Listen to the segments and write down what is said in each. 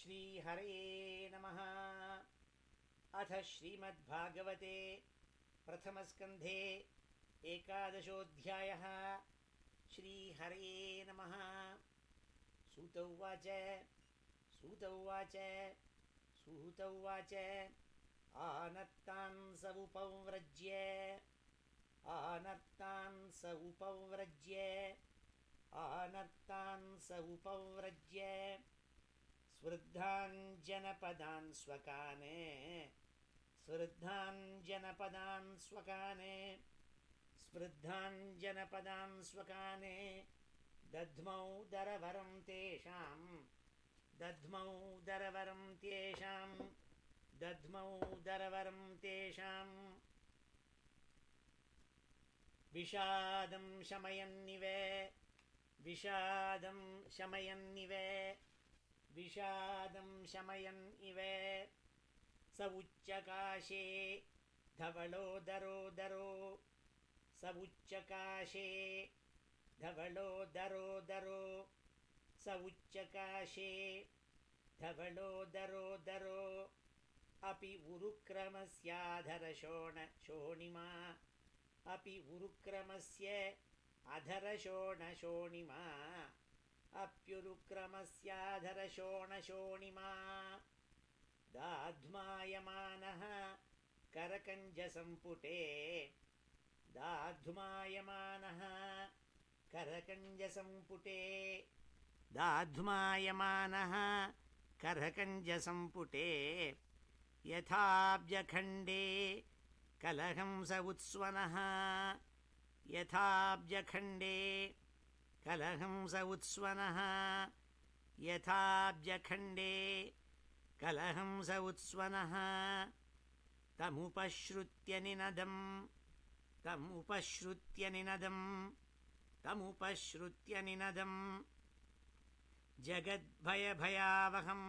श्रीहरये नमः। अथ श्रीमद्भागवते प्रथमस्कन्धे एकादशोऽध्यायः। श्रीहरये नमः। सूत उवाच आनर्तान् स उपव्रज्य स्वृद्धान् जनपदान् स्वकाने दध्मौ दरवरं तेषाम् विषादं शमयन् इव स उच्चकाशे धवलोदरो अपि उरुक्रमस्य अधरशोणशोणिमा दाध्मायमानः करकञ्जसम्पुटे यथाब्जखण्डे कलहंस उत्स्वनः तमुपश्रुत्य निनदम् जगद्भयभयावहं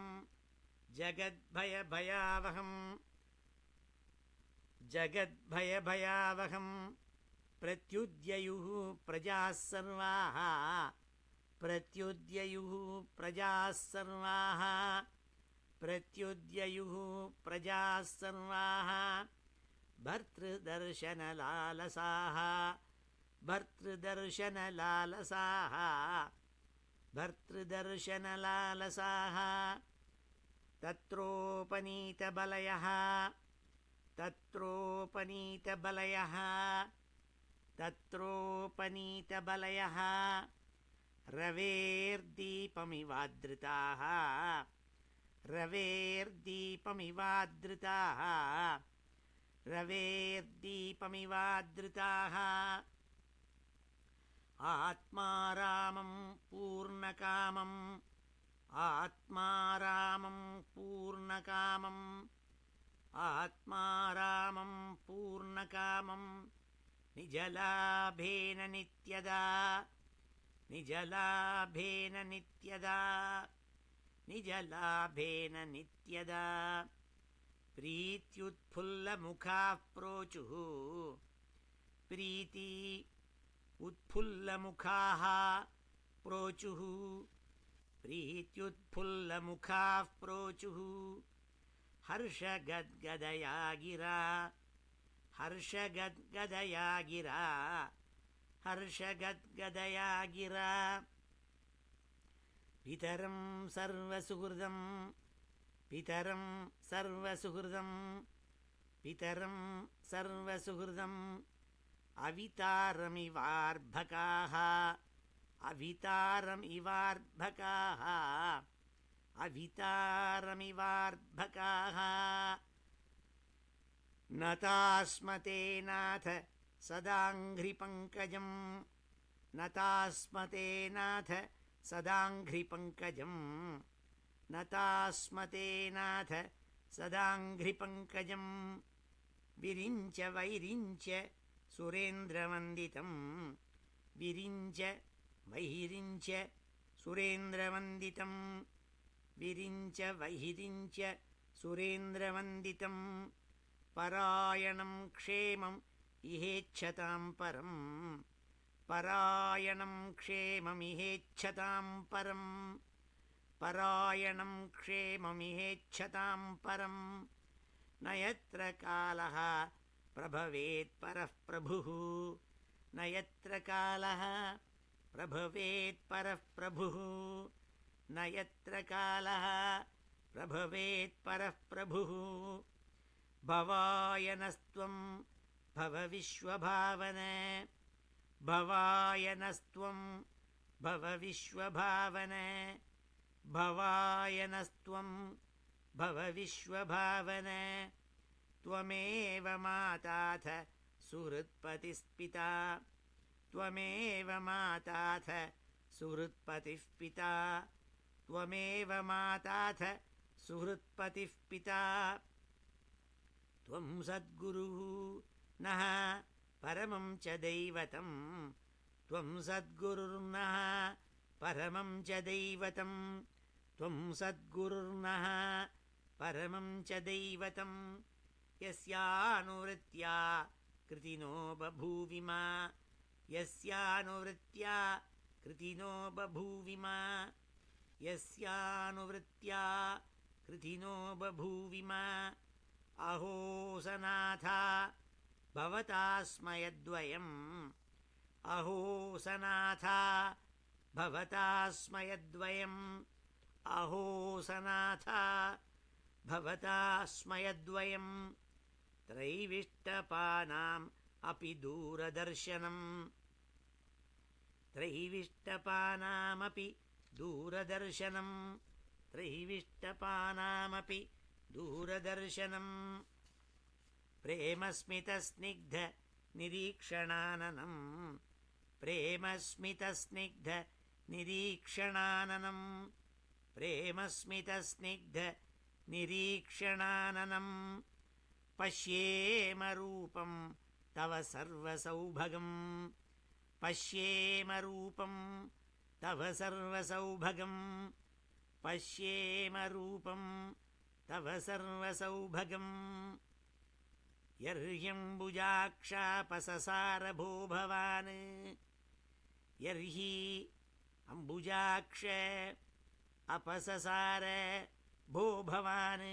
प्रत्युद्ययुः प्रजाः सर्वाः भर्तृदर्शनलालसाः तत्रोपनीतबलयः रवेर्दीपमिवादृताः आत्मारामं पूर्णकामं निजलाभेन नित्यदा प्रीत्युत्फुल्लमुखाः प्रोचुः हर्षगद्गदया गिरा पितरं सर्वसुहृदम् अवितारमिवार्भकाः नतास्मते नाथ सदाङ्घ्रिपङ्कजम् विरिञ्च वैरिञ्च सुरेन्द्रवन्दितम् परायणं क्षेमम् इहेच्छतां परम् परायणं क्षेममिहेच्छतां परं न यत्र कालः प्रभवेत् परः प्रभुः न यत्र कालः प्रभवेत् परः प्रभुः न यत्र कालः प्रभवेत् परः प्रभुः भवाय नस्त्वं भव विश्वभावन भवाय नस्त्वं भव विश्वभावन भवाय नस्त्वं भव विश्वभावन त्वमेव माताथ सुहृत्पतिस्पिता त्वमेव माताथ सुहृत्पतिः पिता त्वमेव माताथ सुहृत्पतिः पिता त्वं सद्गुरुः नः परमं च दैवतं त्वं सद्गुरुर्नः परमं च दैवतं त्वं सद्गुरुर्नः परमं च दैवतं यस्यानुवृत्त्या कृतिनो बभूविमा यस्यानुवृत्त्या कृतिनो बभूविमा यस्यानुवृत्त्या कृतिनो बभूविमा अहो सनाथा भवता स्मयद्वयम् अहो सनाथा भवता स्मयद्वयम् अहो सनाथा भवता स्मयद्वयम् त्रैविष्टपानाम् अपि दूरदर्शनम् त्रैविष्टपानामपि दूरदर्शनम् त्रैविष्टपानामपि दूरदर्शनम् प्रेमस्मितस्निग्ध निरीक्षणाननम् प्रेमस्मितस्निग्ध निरीक्षणाननम् प्रेमस्मितस्निग्ध निरीक्षणाननम् पश्येम रूपं तव सर्वसौभगम् पश्येम रूपं तव सर्वसौभगम् पश्येम रूपं तव सर्वसौभगम् यर्ह्यम्बुजाक्षापससार भो भवान् यर्हि अम्बुजाक्ष अपससार भो भवान्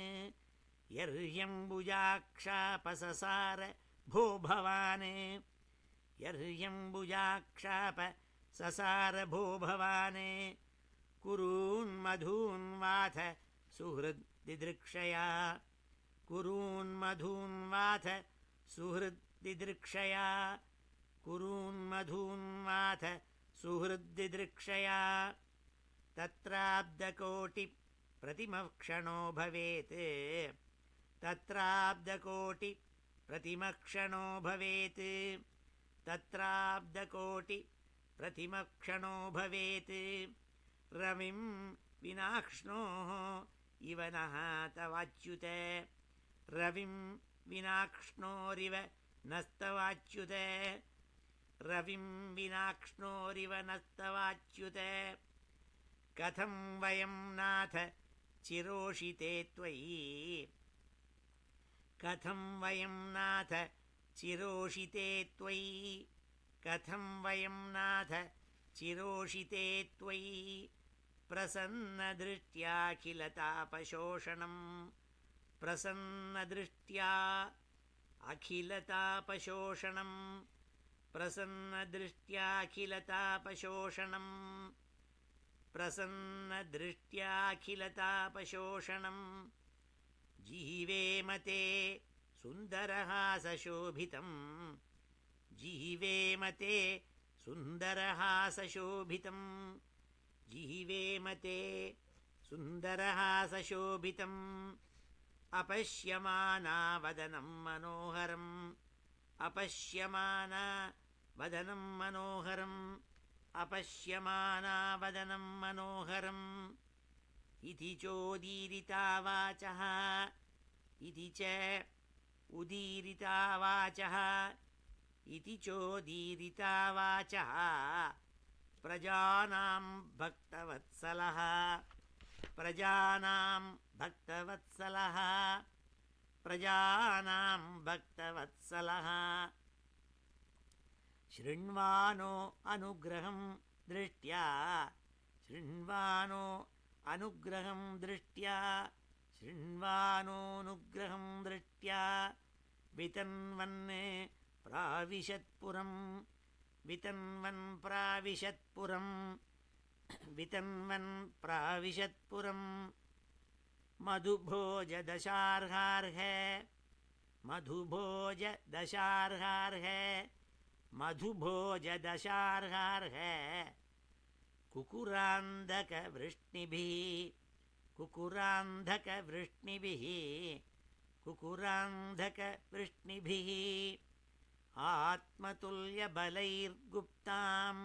यर्ह्यम्बुजाक्षापससार भो भवान् यर्ह्यम्बुजाक्षापससार भो भवान् कुरून्मधून्वाथ सुहृद्दिदृक्षया कुरून्मधून्वाथ सुहृद्दिदृक्षया कुरून्मधून्वाथ सुहृद्दिदृक्षया तत्राब्दकोटिप्रतिमक्षणो भवेत् तत्राब्दकोटिप्रतिमक्षणो भवेत् तत्राब्दकोटिप्रतिमक्षणो भवेत् रविं विनाक्ष्णोः इव नः तवाच्युत रविं विनाक्ष्णोरिव नस्तवाच्युत रविं विनाक्ष्णोरिव नस्तवाच्युत कथं वयं नाथ चिरोषिते त्वयि कथं वयं नाथ चिरोषिते त्वयि कथं वयं नाथ चिरोषिते त्वयि प्रसन्नदृष्ट्याखिलतापशोषणम् प्रसन्नदृष्ट्या अखिलतापशोषणम् प्रसन्नदृष्ट्याखिलतापशोषणम् प्रसन्नदृष्ट्याखिलतापशोषणम् जीवेमते सुन्दरहासशोभितम् जीवेमते सुन्दरहासशोभितम् जीवेमते सुन्दरहासशोभितम् अपश्यमाना वदनं मनोहरम् अपश्यमाना वदनं मनोहरम् अपश्यमाना वदनं मनोहरम् इति चोदीरिता वाचः इति च उदीरिता वाचः इति चोदीरिता वाचः प्रजानां भक्तवत्सलः प्रजानां भक्तवत्सलः प्रजानां भक्तवत्सलः शृण्वानो अनुग्रहं दृष्ट्या शृण्वानो अनुग्रहं दृष्ट्या शृण्वानोऽनुग्रहं दृष्ट्या वितन्वन् प्राविशत्पुरम् वितन्वन् प्राविशत्पुरम् मधुभोजदशार्हार्ह कुकुरान्धकवृष्णिभिः आत्मतुल्यबलैर्गुप्ताम्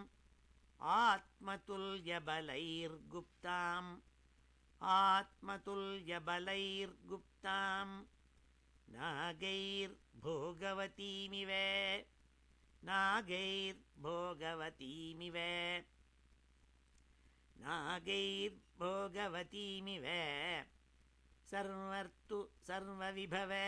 नागैर्भोगवतीमिव सर्वर्तु सर्वविभवे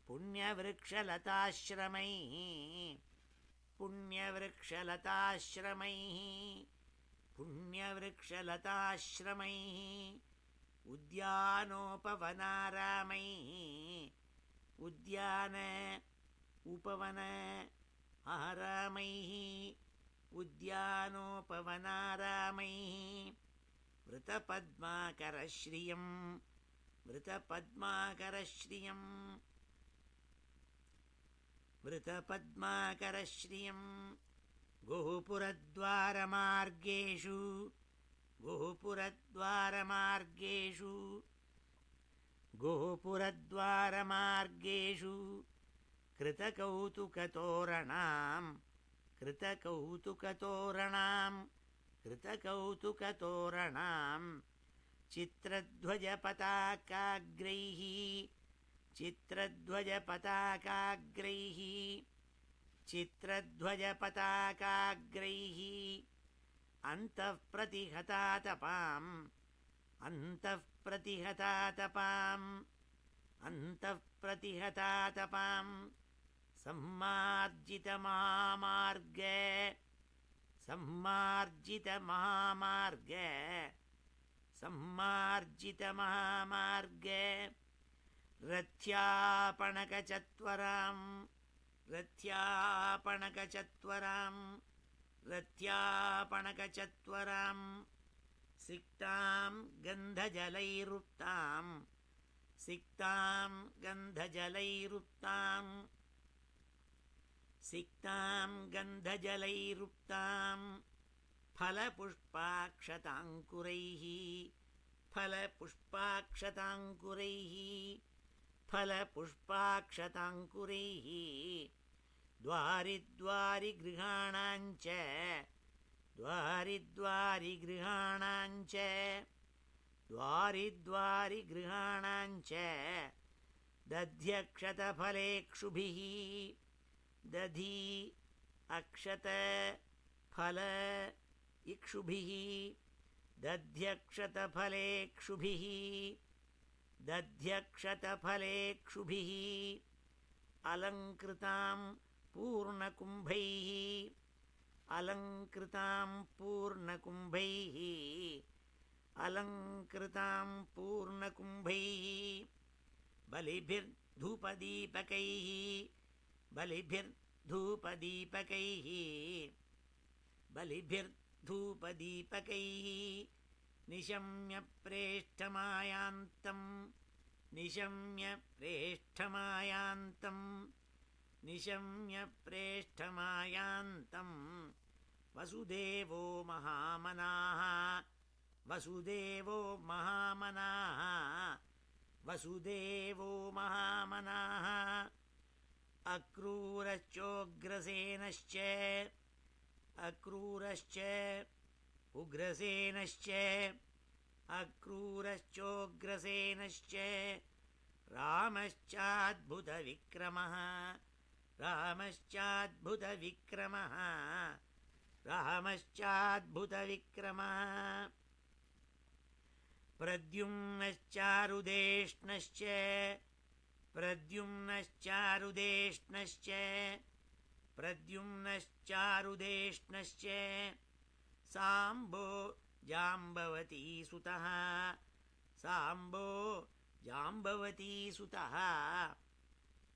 पुण्यवृक्षलताश्रमैः उद्यानोपवनारामैः वृतपद्माकरश्रियम् गोपुरद्वारमार्गेषु कृतकौतुकतोरणाम् चित्रध्वजपताकाग्रैः अन्तःप्रतिहतातपाम् सम्मार्जितमहामार्गे रथ्यापणकचत्वराम् सिक्तां गन्धजलैरुक्ताम् फलपुष्पाक्षताङ्कुरैः द्वारिद्वारिगृहाणाञ्च दध्यक्षतफलेक्षुभिः दध्यक्षतफलेक्षुभिः अलङ्कृतां पूर्णकुम्भैः बलिभिर्धूपदीपकैः निशम्य प्रेष्ठमायान्तम् वसुदेवो महामनाः अक्रूरश्च उग्रसेनश्च रामश्चाद्भुतविक्रमः प्रद्युम्नश्चारुदेष्णश्च प्रद्युम्नश्चारुदेष्णश्च साम्बो जाम्बवती सुतः साम्बो जाम्बवती सुतः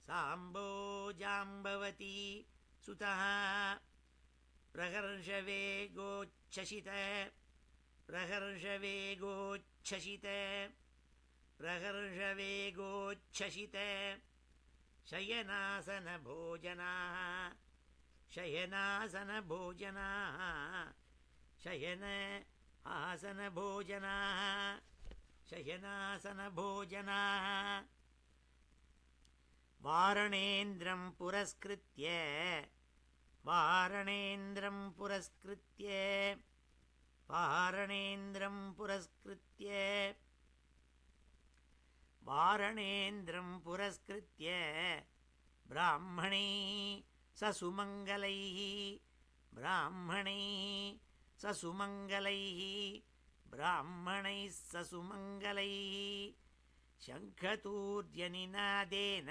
साम्बो जाम्बवती सुतः प्रहर्षवेगोच्छसित प्रहर्षवेगोच्छसित प्रहर्षवेगोच्छसित शयनासनभोजनाः शयनासनभोजनाः शयन आसनभोजनाः शयनासनभोजनाः वारणेन्द्रं पुरस्कृत्य वारणेन्द्रं पुरस्कृत्य वारणेन्द्रं पुरस्कृत्य वारणेन्द्रं पुरस्कृत्य ब्राह्मणैः ससुमङ्गलैः ब्राह्मणैः ससुमङ्गलैः ब्राह्मणैः ससुमङ्गलैः शङ्खतूर्यनिनादेन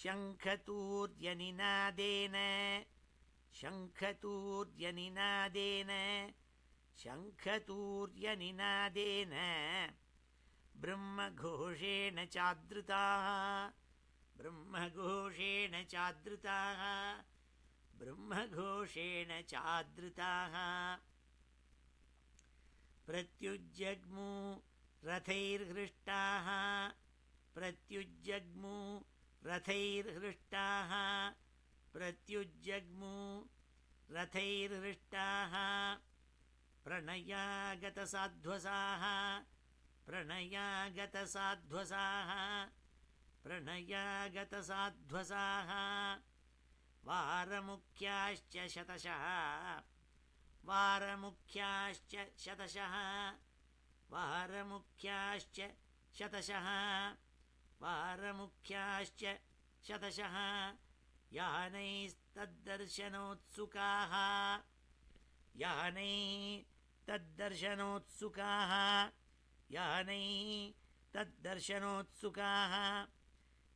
शङ्खतूर्यनिनादेन शङ्खतूर्यनिनादेन शङ्खतूर्यनिनादेन ब्रह्मघोषेण चादृताः ब्रह्मघोषेण चादृताः ब्रह्मघोषेण चादृताः प्रत्युज्जग्मु रथैर्हृष्टाः प्रत्युज्जग्मु रथैर्हृष्टाः प्रत्युज्जग्मु रथैर्हृष्टाः प्रणयागतसाध्वसाः प्रणयागतसाध्वसाः प्रणयागतसाध्वसाः वारमुख्याश्च शतशः वारमुख्याश्च शतशः वारमुख्याश्च शतशः वारमुख्याश्च शतशः यानैस्तद्दर्शनोत्सुकाः यानैस्तद्दर्शनोत्सुकाः यानैस्तद्दर्शनोत्सुकाः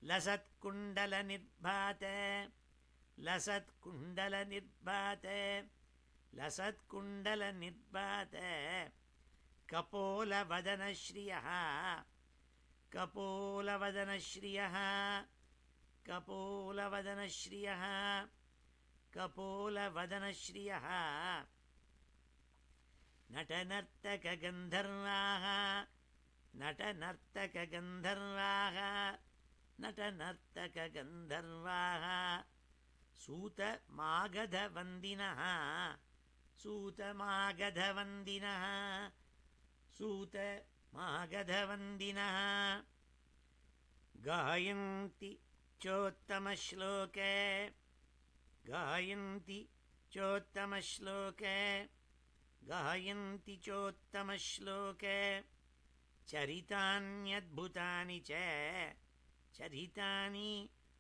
लसत्कुण्डलनिर्भात लसत्कुण्डलनिर्भात लसत्कुण्डलनिर्भात कपोलवदनश्रियः कपोलवदनश्रियः कपोलवदनश्रियः कपोलवदनश्रियः नटनर्तकगन्धर्वाः नटनर्तकगन्धर्वाः नटनर्तकगन्धर्वाः सूतमागधवन्दिनः सूतमागधवन्दिनः सूतमागधवन्दिनः गायन्ति चोत्तमश्लोके गायन्ति चोत्तमश्लोके गायन्ति चोत्तमश्लोके चरितान्यद्भुतानि च चरितानि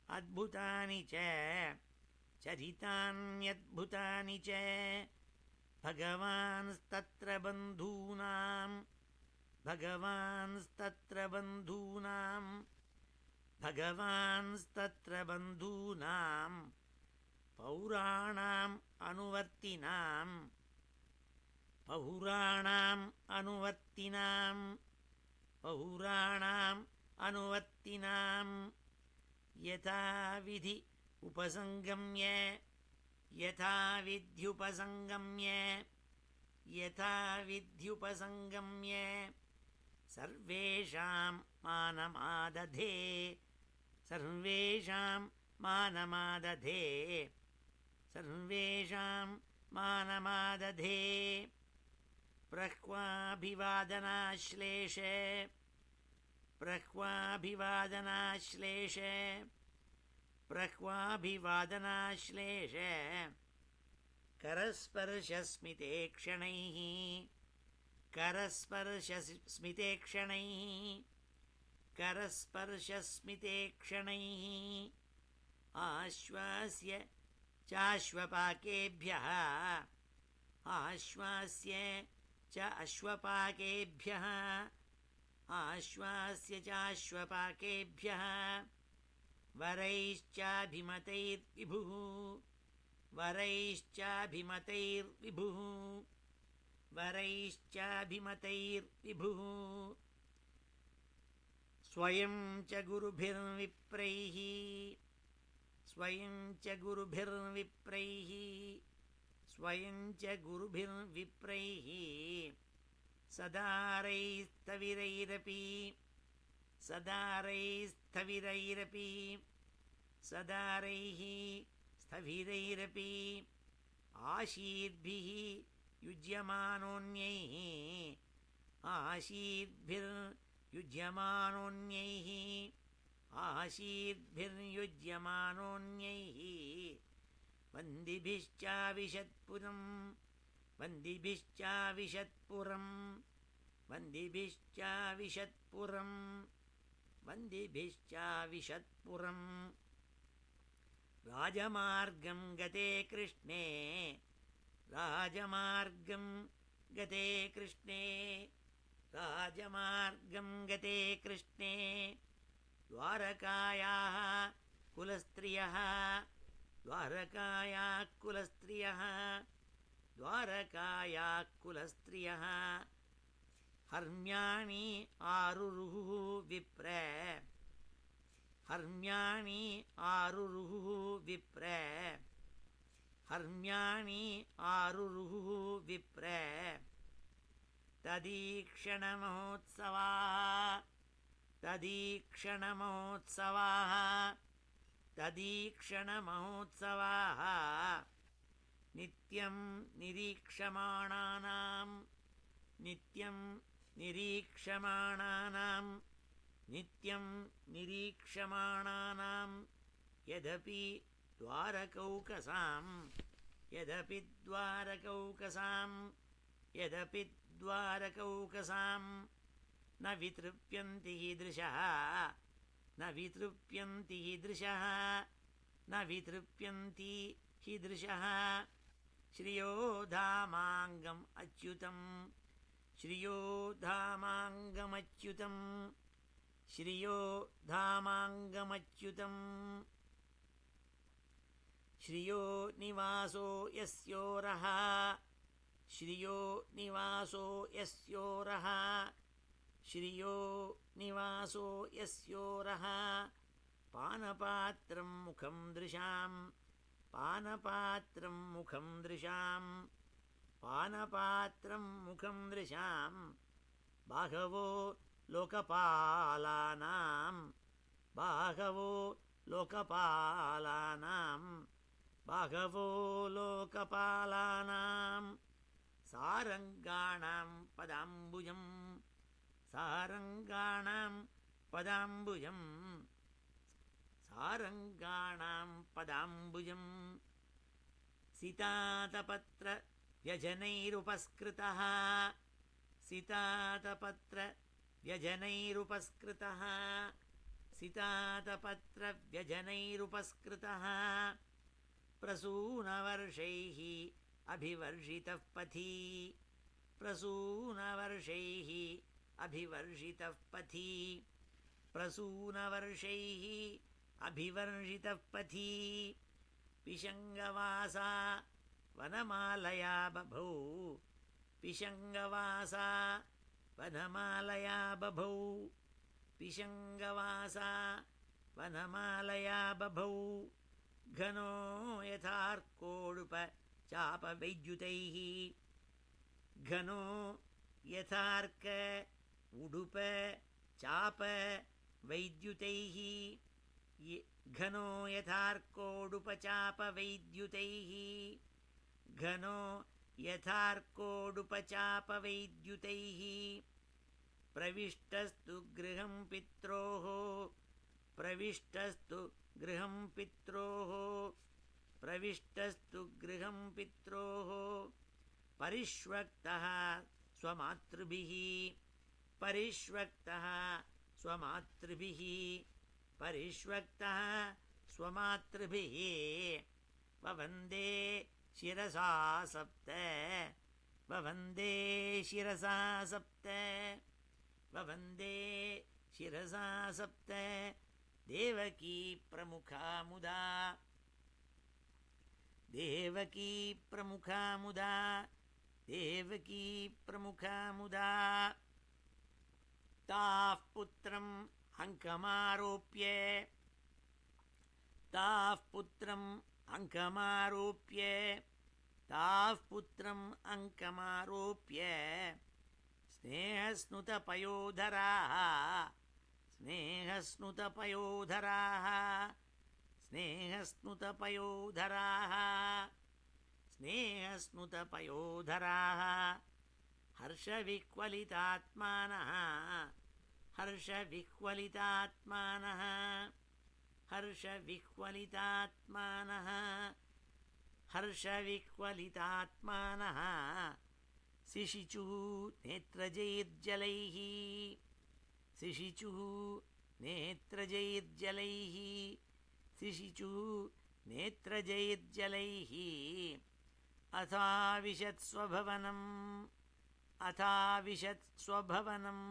अद्भुतानि च चरितान्यद्भुतानि च भगवांस्तत्र बन्धूनां भगवांस्तत्र बन्धूनां भगवांस्तत्र बन्धूनां पौराणाम् अनुवर्तिनां पौराणाम् अनुवर्तिनां पौराणाम् अनुवर्तिनां यथाविधि उपसंगम्य यथाविध्युपसंगम्य यथाविध्युपसंगम्य सर्वेषां मानमादधे सर्वेषां मानमादधे सर्वेषां मानमादधे प्रह्वाभिवादनाश्लेषे प्रह्वाभिवादनाश्लेषे प्रह्वाभिवादनाश्लेषे करस्पर्शस्मिते क्षणैः करस्पर्शस्मिते क्षणैः करस्पर्शस्मिते क्षणैः आश्वास्य चाश्वपाकेभ्यः आश्वास्य च अश्वपाकेभ्यः आश्वास्य चाश्वपाकेभ्यः वरैश्चाभिमतैर्विभुः वरैश्चाभिमतैर्विभुः वरैश्चाभिमतैर्विभुः स्वयं च गुरुभिर्विप्रैः स्वयं च गुरुभिर्विप्रैः स्वयं च गुरुभिर्विप्रैः सदारैस्तविरैरपि सदारैस्तविरैरपि सदारैः स्थविरैरपि आशीर्भिः युज्यमानोऽन्यैः आशीर्भिर्युज्यमानोऽन्यैः आशीर्भिर्युज्यमानोऽन्यैः वन्दिभिश्चाविशत्पुरम् वन्दिभिश्चाविशत्पुरम् वन्दिभिश्चाविशत्पुरम् वन्दिभिश्चाविशत्पुरम् राजमार्गं गते कृष्णे राजमार्गं गते कृष्णे राजमार्गं गते कृष्णे द्वारकायाः कुलस्त्रियः द्वारकायाः कुलस्त्रियः द्वारकायाः कुलस्त्रियः हर्म्याणि आरुरुः विप्र हर्म्याणि आरुरुः विप्र हर्म्याणि आरुरुः विप्र तदीक्षणमहोत्सवाः तदीक्षणमहोत्सवाः तदीक्षणमहोत्सवाः नित्यं निरीक्षमाणानां नित्यं निरीक्षमाणानां नित्यं निरीक्षमाणानां यदपि द्वारकौकसां यदपि द्वारकौकसां यदपि द्वारकौकसां न वितृप्यन्ति हीदृशः न वितृप्यन्ति हीदृशः न वितृप्यन्ति हीदृशः श्रियो धामाङ्गम् अच्युतम् श्रियो धामाङ्गमच्युतम् श्रियो धामाङ्गमच्युतम् श्रियो निवासो यस्योरः श्रियो निवासो यस्योरः श्रियो निवासो यस्योरः पानपात्रं मुखं दृशां पानपात्रं मुखं दृशां पानपात्रं मुखं दृशां बाहवो लोकपालानां बाहवो लोकपालानां बाहवो लोकपालानां सारङ्गाणां पदाम्बुजं सारङ्गाणां पदाम्बुजं सारङ्गाणां पदाम्बुजं सितातपत्र व्यजनैरुपस्कृतः सितातपत्र व्यजनैरुपस्कृतः सितातपत्र व्यजनैरुपस्कृतः प्रसूनवर्षैः अभिवर्षितः पथि प्रसूनवर्षैः अभिवर्षितः पथि प्रसूनवर्षैः अभिवर्षितः पथि पिशङ्गवासा वनमालया बभौ पिशङ्गवासा वनमालया बभौ पिशङ्गवासा वनमालया बभौ घनो यथार्कोडुप चापवैद्युतैः घनो यथार्क उडुप चाप वैद्युतैः घनो यथार्कोडुपचाप वैद्युतैः घनो यथार्कोडुपचाप वैद्युतैः प्रविष्टस्तु गृहं पित्रोः प्रविष्टस्तु गृहं पित्रोः प्रविष्टस्तु गृहं पित्रोः परिष्वक्तः स्वमातृभिः परिष्वक्तः स्वमातृभिः परिष्वक्तः स्वमातृभिः ववन्दे शिरसा सप्त ववन्दे शिरसा सप्त ववन्दे शिरसा सप्त देवकी प्रमुखा मुदा देवकी प्रमुखा मुदा देवकी प्रमुखा मुदा ताः पुत्रम् अङ्कमारोप्य ताः पुत्रम् अङ्कमारोप्य ताः पुत्रम् अङ्कमारोप्य स्नेहस्नुतपयोधराः स्नेहस्नुतपयोधराः स्नेहस्नुतपयोधराः स्नेहस्नुतपयोधराः हर्षविह्वलितात्मानः हर्षविह्वलितात्मानः हर्षविह्वलितात्मानः हर्षविह्वलितात्मानः शिशिचुः नेत्रजैर्जलैः शिशिचुः नेत्रजैर्जलैः शिशिचुः नेत्रजैर्जलैः अथाविशत् स्वभवनम् अथाविशत् स्वभवनम्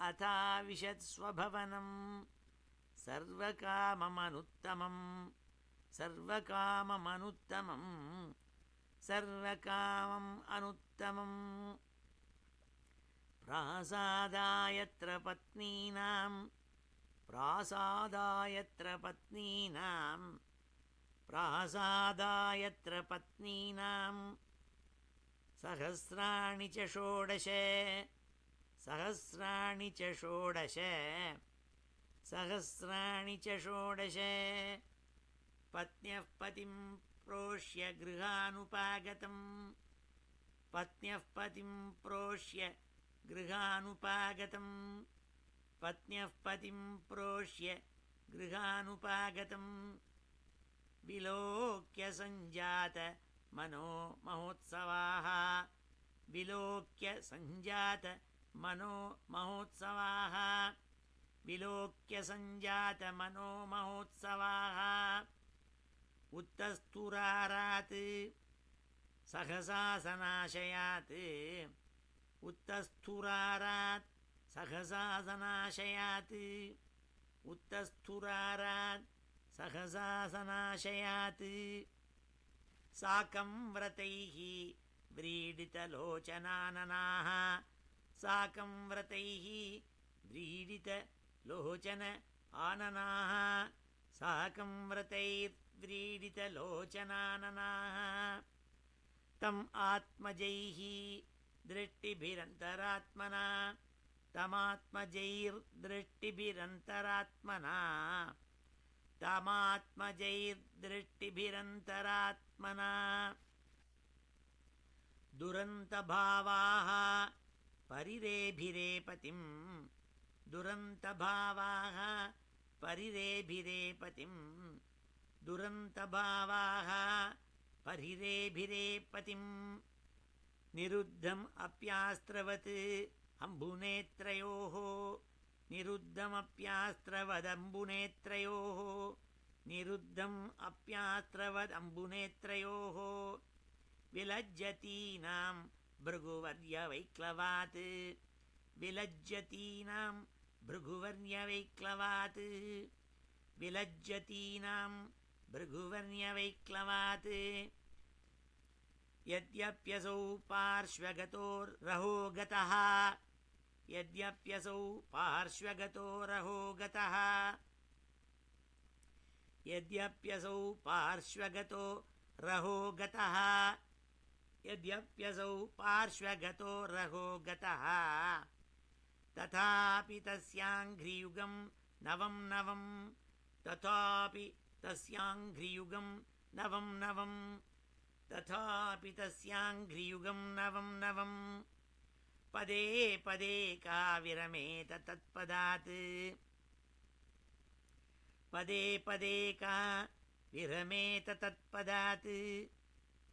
अथाविशत् स्वभवनम् सर्वकाममनुत्तमम् सर्वकाममनुत्तमम् सर्वकामम् अनुत्तमम् प्रासादायत्र पत्नीनाम् प्रासादायत्र पत्नीनाम् प्रासादायत्र पत्नीनाम् सहस्राणि च षोडश सहस्राणि च षोडश सहस्राणि च षोडश पत्न्यः पतिं प्रोष्य गृहानुपागतम् पत्न्यः पतिं प्रोष्य गृहानुपागतम् पत्न्यः पतिं प्रोष्य गृहानुपागतम् विलोक्य सञ्जात मनो महोत्सवाः विलोक्य सञ्जात मनो महोत्सवाः विलोक्य सञ्जात मनो महोत्सवाः उत्तस्तुरारात् सहसा सनाशयात् उत्तस्थुरारात् सहसा सनाशयात् उत्तस्थुरारात् सहसा सनाशयात् साकं व्रतैः व्रीडितलोचनाननाः साकं व्रतैः व्रीडितलोचन आननाः साकं व्रतैर्व्रीडितलोचनाननाः तम् आत्मजैः दृष्टिभिरन्तरात्मना तमात्मजैर्दृष्टिभिरन्तरात्मना तमात्मजैर्दृष्टिभिरन्तरात्मना दुरन्तभावाः परिरेभिरे पतिम् दुरन्तभावाः परिरेभिरे पतिम् दुरन्तभावाः परिरेभिरे पतिम् निरुद्धम् अप्यास्त्रवत् अम्बुनेत्रयोः निरुद्धमप्यास्त्रवदम्बुनेत्रयोः निरुद्धम् अप्यास्त्रवदम्बुनेत्रयोः विलज्जतीनां भृगुवर्यवैक्लवात् विलज्जतीनां भृगुवर्यवैक्लवात् विलज्जतीनां भृगुवर्यवैक्लवात् यद्यप्यसौ पार्श्वगतोरहो गतः यद्यप्यसौ पार्श्वगतोरहो गतः यद्यप्यसौ पार्श्वगतो रहो गतः यद्यप्यसौ पार्श्वगतो रहो गतः तथापि तस्याङ्घ्रियुगं नवं नवं तथापि तस्याङ्घ्रियुगं नवं नवं तथापि तस्याङ्घ्रियुगं नवं नवं पदे पदे का विरमेत तत्पदात् पदे पदे का विरमेत तत्पदात्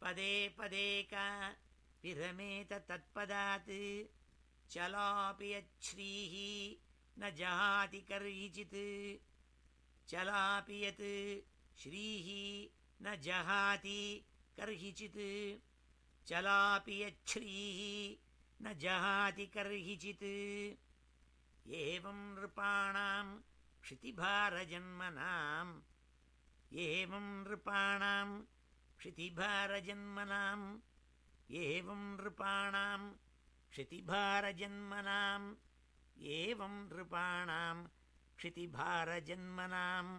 पदे पदे का विरमेत तत्पदात् चलापि यच्छ्रीः न जहाति कर्हिचित् चलापि यत् श्रीः न जहाति कर्हिचित् चलापि यच्छ्रीः न जहाति कर्हिचित् एवं नृपाणां क्षितिभारजन्मनाम् एवं नृपाणां क्षितिभारजन्मनाम् एवं नृपाणां क्षितिभारजन्मनाम् एवं नृपाणां क्षितिभारजन्मनाम्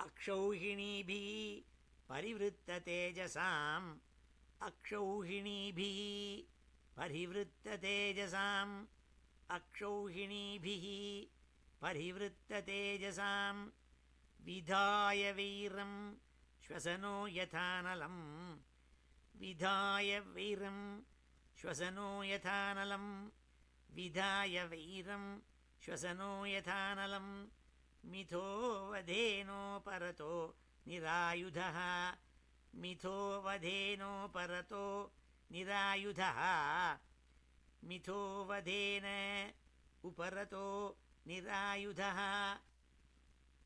अक्षौहिणीभिः परिवृत्ततेजसाम् अक्षौहिणीभिः परिवृत्ततेजसाम् अक्षौहिणीभिः परिवृत्ततेजसाम् विधाय वीरं श्वसनो यथानलम् विधाय वीरं श्वसनो यथानलम् विधाय वीरं श्वसनो यथानलम् मिथो वधेनो परतो निरायुधः मिथो वधेनो परतो निरायुधः मिथो वधेन उपरतो निरायुधः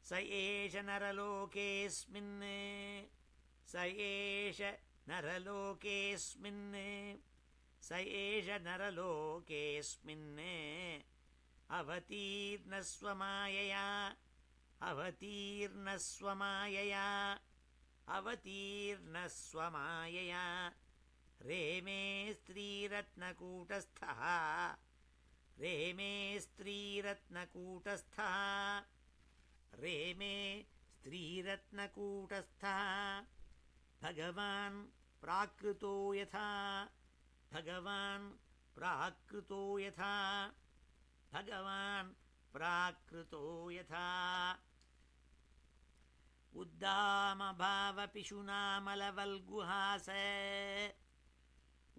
स एष नरलोकेऽस्मिन् स एष नरलोकेऽस्मिन् स एष नरलोकेऽस्मिन् अवतीर्णस्वमायया अवतीर्णस्वमायया अवतीर्णस्वमायया रेमे स्त्रीरत्नकूटस्थः रेमे स्त्रीरत्नकूटस्थः रेमे स्त्रीरत्नकूटस्थः भगवान् प्राकृतो यथा भगवान् प्राकृतो यथा भगवान् प्राकृतो यथा उद्दामभावपिशुनामलवल्गुहास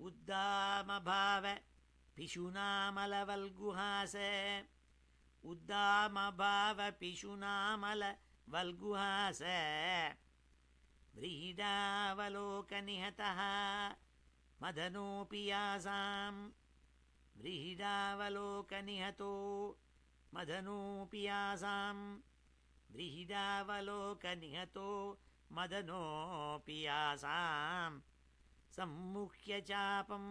उद्दामभावपिशुनामलवल्गुहास उद्दामभावपिशुनामलवल्गुहास व्रीडावलोकनिहतः मदनोऽपि यासाम् व्रीडावलोकनिहतो मदनोऽपि यासाम् व्रीडावलोकनिहतो मदनोऽपि यासाम् सम्मुह्य चापम्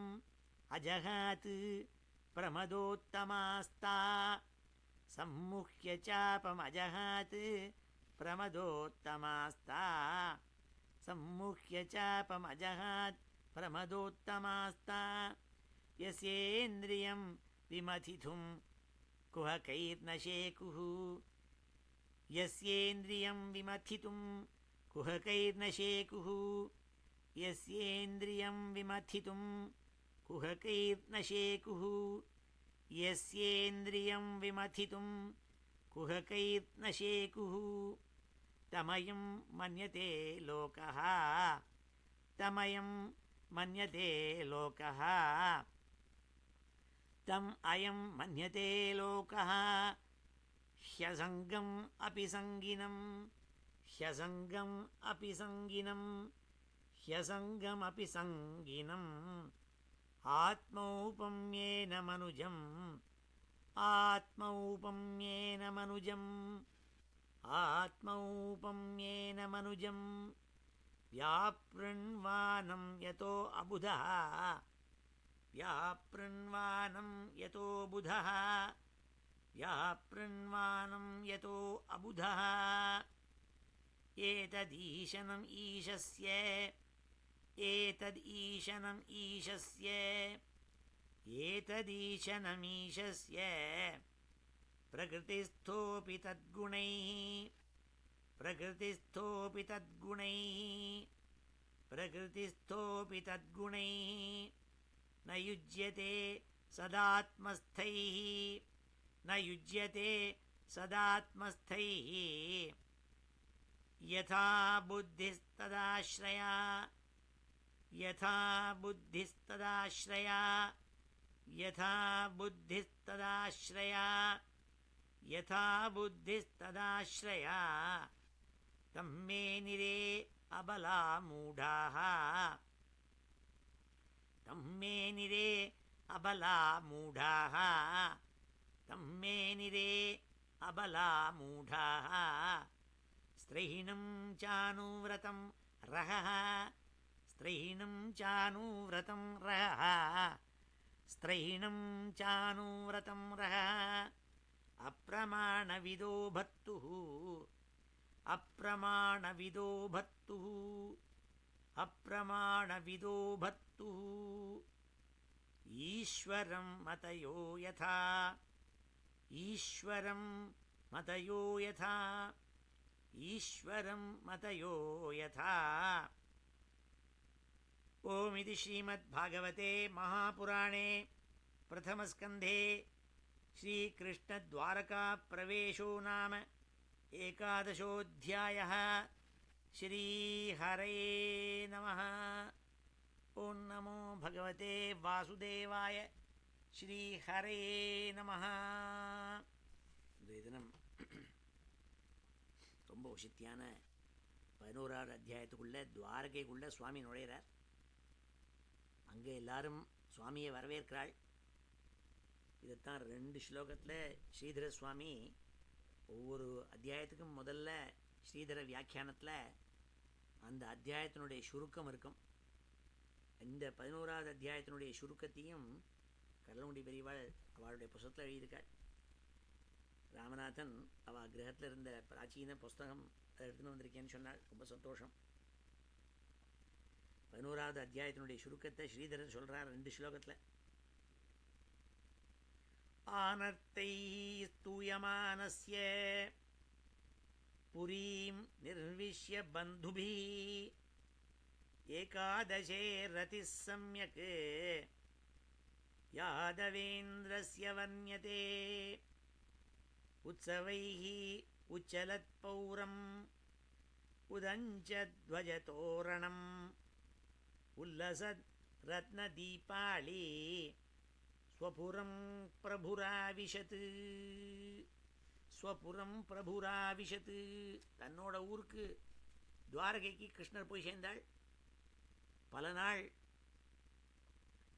अजहात् प्रमदोत्तमास्ता सम्मुह्य चापमजहात् प्रमदोत्तमास्ता सम्मुह्य चापमजहात् प्रमदोत्तमास्ता यस्येन्द्रियं विमथितुं कुहकैर्न शेकुः यस्येन्द्रियं विमथितुं कुहकैर्न शेकुः यस्येन्द्रियं विमथितुं कुहकैर्न शेकुः यस्येन्द्रियं विमथितुं कुहकैर्न शेकुः तमयं मन्यते लोकः तमयं मन्यते लोकः तम् अयं मन्यते लोकः ह्यसङ्गम् अपि सङ्गिनम् ह्यसङ्गम् अपि सङ्गिनम् ह्यसङ्गमपि सङ्गिनम् आत्मौपम्येन मनुजम् आत्मौपम्येन मनुजम् आत्मौपम्येन मनुजम् व्यापृण्वानं यतो अबुधः व्यापृण्वानं यतो बुधः व्यापृण्वानं यतो अबुधः एतदीशनम् ईशस्य एतदीशनम् ईशस्य एतदीशनमीशस्य प्रकृतिस्थोऽपि तद्गुणैः प्रकृतिस्थोऽपि तद्गुणैः प्रकृतिस्थोऽपि तद्गुणैः न युज्यते सदात्मस्थैः न युज्यते सदात्मस्थैः यथा बुद्धिस्तदाश्रया यथा बुद्धिस्तदाश्रया यथा बुद्धिस्तदाश्रया यथा बुद्धिस्तदाश्रया तम्मे निरे अबला मूढाः तम्मे निरे अबला मूढाः तम्मे निरे अबला मूढाः स्त्रैणं चानुव्रतं रहः स्त्रैणं चानुव्रतं रहः स्त्रैणं चानुव्रतं रहः அப்பிரமாணவிதோ பத்துः அப்பிரமாணவிதோ பத்துः அப்பிரமாணவிதோ பத்துः ஈஸ்வரம் மதயோ யதா ஈஸ்வரம் மதயோ யதா ஈஸ்வரம் மதயோ யதா. ஓமிதி ஸ்ரீமத்பாகவதே மகாபுராணே பிரதமஸ்கந்தே श्रीकृष्णद्वारकाप्रवेशो नाम एकादशोऽध्यायः. श्रीहरये नमः. ॐ नमो भगवते वासुदेवाय. श्रीहरये नमः. இன்றைய தினம் ரொம்ப உசித்தியான 11வது அத்தியாயத்துக்குள்ளே துவாரகைக்குள்ளே சுவாமி நுழையிறார். அங்கே எல்லாரும் சுவாமியை வரவேற்கிறாள். இதைத்தான் 2 ஸ்லோகத்தில் ஸ்ரீதர சுவாமி ஒவ்வொரு அத்தியாயத்துக்கும் முதல்ல ஸ்ரீதர வியாக்கியானத்தில் அந்த அத்தியாயத்தினுடைய சுருக்கம் இருக்கும். இந்த 11வது அத்தியாயத்தினுடைய சுருக்கத்தையும் கடலமுடி பெரியவாள் அவளுடைய புஸ்தகத்தில் எழுதியிருக்காள். ராமநாதன் அவள் கிரகத்தில் இருந்த பிராச்சீன புஸ்தகம் அதை எடுத்துன்னு வந்திருக்கேன்னு சொன்னாள். ரொம்ப சந்தோஷம். 11வது அத்தியாயத்தினுடைய சுருக்கத்தை ஸ்ரீதரர் சொல்கிறார் 2 ஸ்லோகத்தில். ஆனர்த்தைः ஸ்தூயமானஸ்ய புரீம் நிர்விஷ்ய பந்துபிः ஏகாதசே ரதிः சம்யக் யாதவேந்திரஸ்ய வர்ண்யதே உத்சவைः உச்சலத் பௌரம் உதஞ்சத்வஜதோரணம் உல்லசத் ரத்னதீபாளி ஸ்வபுரம் பிரபுராவிஷத். ஸ்வபுரம் பிரபுராவிஷத். தன்னோட ஊருக்கு துவாரகைக்கு கிருஷ்ணர் போய் சேர்ந்தாள். பல நாள்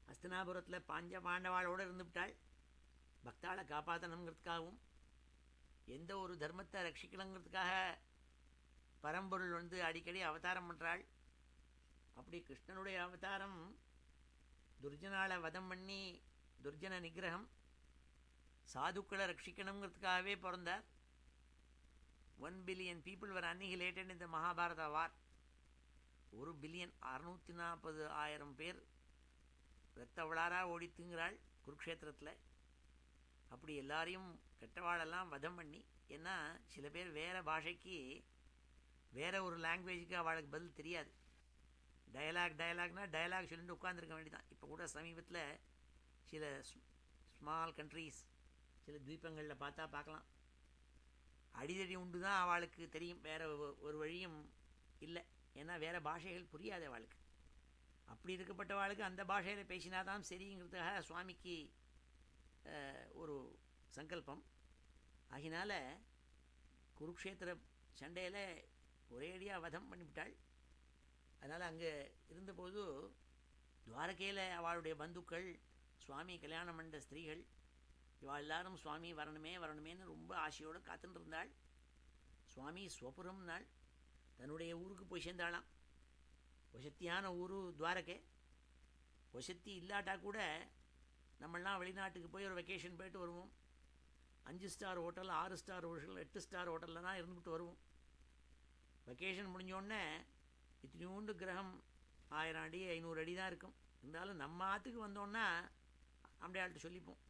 ஹஸ்தினாபுரத்தில் பாண்டவாளோடு இருந்துவிட்டாள். பக்தாளை காப்பாற்றணுங்கிறதுக்காகவும் எந்த ஒரு தர்மத்தை ரட்சிக்கணுங்கிறதுக்காக பரம்பொருள் அடிக்கடி அவதாரம் பண்ணுறாள். அப்படி கிருஷ்ணனுடைய அவதாரம் துர்ஜனாளை வதம் பண்ணி துர்ஜன நிகிரகம் சாதுக்களை ரட்சிக்கணுங்கிறதுக்காகவே பிறந்தார். 1 பில்லியன் பீப்புள் வர் அன்னிஹிலேட்டட் இந்த மகாபாரத வார். 1,640,000 பேர் இரத்த விளாராக ஓடித்துங்கிறாள் குருக்ஷேத்திரத்தில். அப்படி எல்லாரையும் கெட்டவாளெல்லாம் வதம் பண்ணி, ஏன்னா சில பேர் வேறு பாஷைக்கு வேறு ஒரு லாங்குவேஜுக்கு அவளுக்கு பதில் தெரியாது. டயலாக்னா டயலாக் சொல்லிட்டு உட்காந்துருக்க வேண்டியதான். இப்போ கூட சமீபத்தில் சில ஸ்மால் கண்ட்ரீஸ், சில துவீபங்களில் பார்க்கலாம், அடிதடி உண்டு தான் அவளுக்கு தெரியும், வேறு ஒரு வழியும் இல்லை. ஏன்னா வேறு பாஷைகள் புரியாது அவளுக்கு. அப்படி இருக்கப்பட்டவாளுக்கு அந்த பாஷையில் பேசினாதான் சரிங்கிறதுக்காக சுவாமிக்கு ஒரு சங்கல்பம். ஆகினால குருக்ஷேத்திர சண்டையில் ஒரேடியாக வதம் பண்ணிவிட்டாள். அதனால் அங்கே இருந்தபோது துவாரகையில் அவளுடைய பந்துக்கள், சுவாமி கல்யாணம் பண்ண ஸ்திரீகள், இவள் எல்லாரும் சுவாமி வரணுமேன்னு ரொம்ப ஆசையோடு காத்துட்டு இருந்தாள். சுவாமி ஸ்வபுரம் நாள் தன்னுடைய ஊருக்கு போய் சேர்ந்தாளாம். வசத்தியான ஊர் துவாரகை. வசத்தி இல்லாட்டா கூட நம்மளாம் வெளிநாட்டுக்கு போய் ஒரு வெக்கேஷன் போயிட்டு வருவோம். 5 star hotel, 6 star hotel, 8 star ஹோட்டலில் தான் இருந்துவிட்டு வருவோம். வெக்கேஷன் முடிஞ்சோடனே இத்தினூண்டு கிரகம் 1000 அடி 500 அடி தான் இருக்கும். இருந்தாலும் நம்ம ஆற்றுக்கு வந்தோன்னா அப்படியாள்கிட்ட சொல்லிப்போம்,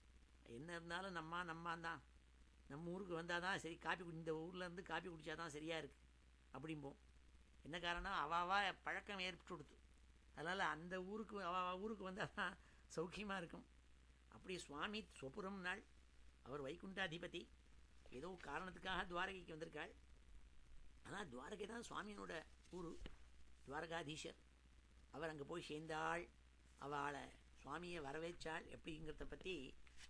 என்ன இருந்தாலும் நம்ம தான், நம்ம ஊருக்கு வந்தால் தான் சரி, இந்த ஊர்லேருந்து காப்பி குடித்தா தான் சரியாக இருக்குது அப்படிம்போம். என்ன காரணம், அவாவா பழக்கம் ஏற்பட்டு கொடுத்து. அதனால் அந்த ஊருக்கு ஊருக்கு வந்தால் தான் சௌக்கியமாக இருக்கும். அப்படி சுவாமி ஸ்வபுரம் நாள், அவர் வைகுண்டாதிபதி, ஏதோ காரணத்துக்காக துவாரகைக்கு வந்திருக்காள். ஆனால் துவாரகை தான் சுவாமியோட ஊர், துவாரகாதீஷர். அவர் அங்கே போய் சேர்ந்தாள். அவளை சுவாமியை வரவேற்றாள். எப்படிங்கிறத பற்றி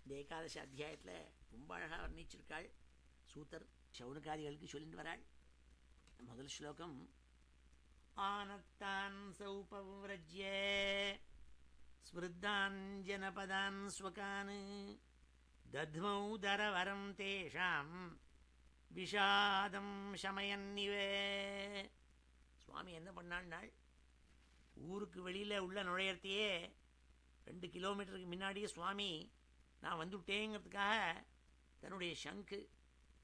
இந்த ஏகாதசி அத்தியாயத்தில் ரொம்ப அழகாக வர்ணிச்சிருக்காள். சூத்தர் சவுனகாதிகளுக்கு சொல்லிட்டு வராள். முதல் ஸ்லோகம், ஆனத்தான் சௌபவ்ரஜ்ய ஸ்மிருத்தான் ஜனபதான் ஸ்வகான் தத்மௌ தரவரம் தேஷாம் விஷாதம் சமயன்னிவே. சுவாமி என்ன பண்ணாள்னாள், ஊருக்கு வெளியில் உள்ள நுழையத்தையே 2 கிலோமீட்டருக்கு முன்னாடியே சுவாமி நான் வந்துவிட்டேங்கிறதுக்காக தன்னுடைய சங்கு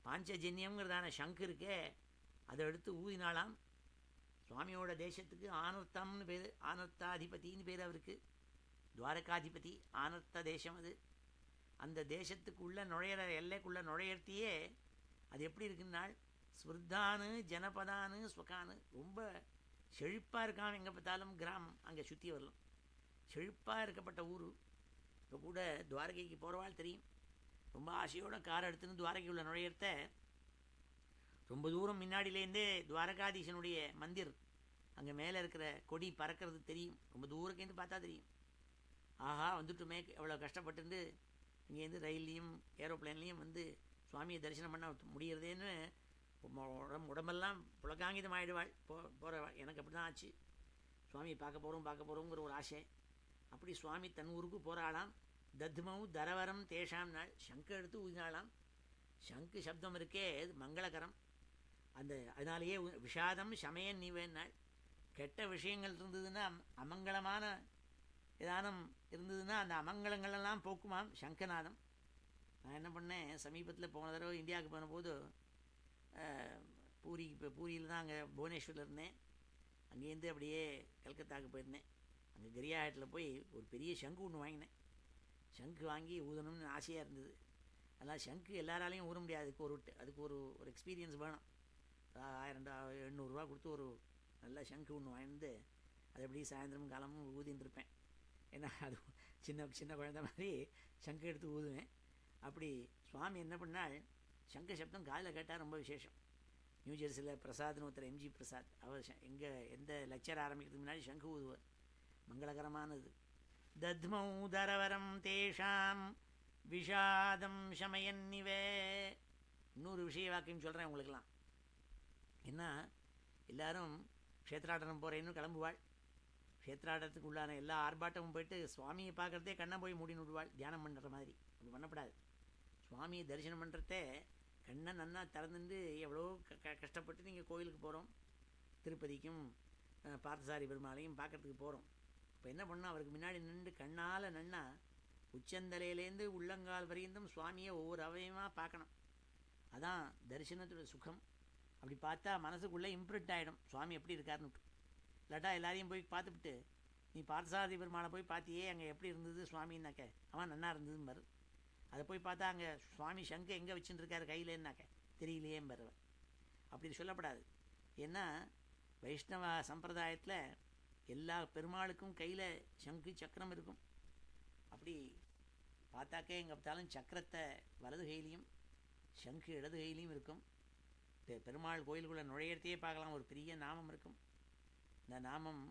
பாஞ்சஜன்யங்கிறதான சங்கு இருக்கே அதை எடுத்து ஊதினாலாம். சுவாமியோட தேசத்துக்கு ஆனர்த்தம்னு பேர், ஆனர்த்தாதிபதினு பேர் அவருக்கு. துவாரகாதிபதி ஆனர்த்த தேசம் அது. அந்த தேசத்துக்குள்ள நுழையிற எல்லைக்குள்ள நுழையிறத்தையே அது எப்படி இருக்குன்னாள் ஸ்வர்தானு ஜனபதானு ஸ்வகானு. ரொம்ப செழிப்பாக இருக்கான். எங்கே பார்த்தாலும் கிராமம் அங்கே சுற்றி வரலாம். செழிப்பாக இருக்கப்பட்ட ஊர். இப்போ கூட துவாரகைக்கு போகிறவாள் தெரியும். ரொம்ப ஆசையோட கார் எடுத்துன்னு துவாரகை உள்ள நுழையிறத ரொம்ப தூரம் முன்னாடியிலேருந்தே துவாரகாதீசனுடைய மந்திர் அங்கே மேலே இருக்கிற கொடி பறக்கிறது தெரியும். ரொம்ப தூரக்கேந்து பார்த்தா தெரியும். ஆஹா வந்துட்டுமே எவ்வளோ கஷ்டப்பட்டு இங்கேருந்து ரயில்லையும் ஏரோப்ளேன்லேயும் வந்து சுவாமியை தரிசனம் பண்ண முடியறதேன்னு உடம்பெல்லாம் புலகாங்கிதம் ஆகிடுவாள். போகிறவாள். எனக்கு அப்படி தான் ஆச்சு. சுவாமியை பார்க்க போகிறோங்கிற ஒரு ஆசை. அப்படி சுவாமி தன் ஊருக்கு போகிறாளாம். தத்மவு தரவரம் தேஷாம் நாள். சங்கு எடுத்து ஊதினாலாம். சங்கு சப்தம் இருக்கே அது மங்களகரம். அதனாலேயே விஷாதம் சமயன் நீவேன்னாள். கெட்ட விஷயங்கள் இருந்ததுன்னா, அமங்கலமான ஏதானம் இருந்ததுன்னா அந்த அமங்கலங்களெல்லாம் போக்குமாம் சங்கநாதம். நான் என்ன பண்ணேன், சமீபத்தில் போன தடவை இந்தியாவுக்கு போன போது பூரியில் தான் அங்கே புவனேஸ்வரில் இருந்தேன். அங்கேருந்து அப்படியே கல்கத்தாவுக்கு போயிருந்தேன். அங்கே கரியாஹட்டில் போய் ஒரு பெரிய சங்கு ஒன்று வாங்கினேன். சங்கு வாங்கி ஊதணும்னு ஆசையாக இருந்தது. அதனால் சங்கு எல்லாராலையும் ஊற முடியாது. அதுக்கு ஒரு எக்ஸ்பீரியன்ஸ் வேணும். 1800 கொடுத்து ஒரு நல்ல சங்கு ஒன்று வாங்கிட்டு அது எப்படி சாயந்தரம் காலமும் ஊதின்னு இருப்பேன். ஏன்னா அது சின்ன குழந்தை மாதிரி சங்கு எடுத்து ஊதுவேன். அப்படி சுவாமி என்ன பண்ணால் சங்க சப்தம் காதில் கேட்டால் ரொம்ப விசேஷம். நியூ ஜெர்சியில் பிரசாத்னு ஒருத்தர் எம்ஜி பிரசாத், அவர் எந்த லெக்சர் ஆரம்பிக்கிறதுக்கு முன்னாடி சங்கு ஊதுவார். மங்களகரமானது. தத்மௌதரவரம் தேஷாம் விஷாதம் சமயன்னிவே. இன்னொரு விஷய வாக்கியம் சொல்கிறேன் உங்களுக்கெல்லாம். என்ன எல்லாரும் க்ஷேத்ராடனம் போகிறேன்னு கிளம்புவாள். க்ஷேத்ராடனத்துக்கு உள்ளான எல்லா ஆர்ப்பாட்டமும் போயிட்டு சுவாமியை பார்க்குறதே கண்ணை போய் மூடின்னு விடுவாள். தியானம் பண்ணுற மாதிரி அப்படி பண்ணக்கூடாது. சுவாமியை தரிசனம் பண்ணுறதே கண்ணை நன்னா திறந்துட்டு எவ்வளோ கஷ்டப்பட்டு நீங்கள் கோயிலுக்கு போகிறோம். திருப்பதிக்கும் பார்த்தசாரி பெருமாளையும் பார்க்குறதுக்கு போகிறோம். இப்போ என்ன பண்ணால் அவருக்கு முன்னாடி நின்று கண்ணால் நன்னா உச்சந்தலையிலேருந்து உள்ளங்கால் வரையும் சுவாமியை ஒவ்வொரு அவயமாக பார்க்கணும். அதான் தரிசனத்தோட சுகம். அப்படி பார்த்தா மனசுக்குள்ளே இம்ப்ரெண்ட் ஆகிடும் சுவாமி எப்படி இருக்காருன்னு. இல்லாட்டா எல்லாரையும் போய் பார்த்துவிட்டு நீ பார்த்தசாரதி பெருமாளை போய் பார்த்தியே அங்கே எப்படி இருந்தது சுவாமின்னாக்க அவன் நன்னா இருந்ததுன்னு. அதை போய் பார்த்தா அங்கே சுவாமி சங்கு எங்கே வச்சுட்டுருக்காரு கையிலேன்னாக்க தெரியலையேம்பருவன். அப்படி சொல்லப்படாது. ஏன்னா வைஷ்ணவ சம்பிரதாயத்தில் எல்லா பெருமாளுக்கும் கையில் சங்கு சக்கரம் இருக்கும். அப்படி பார்த்தாக்கே எங்கே பார்த்தாலும் சக்கரத்தை வலது கையிலையும் சங்கு இடது கையிலையும் இருக்கும். பெருமாள் கோயிலுக்குள்ளே நுழையிறதையே பார்க்கலாம். ஒரு பெரிய நாமம் இருக்கும். இந்த நாமம்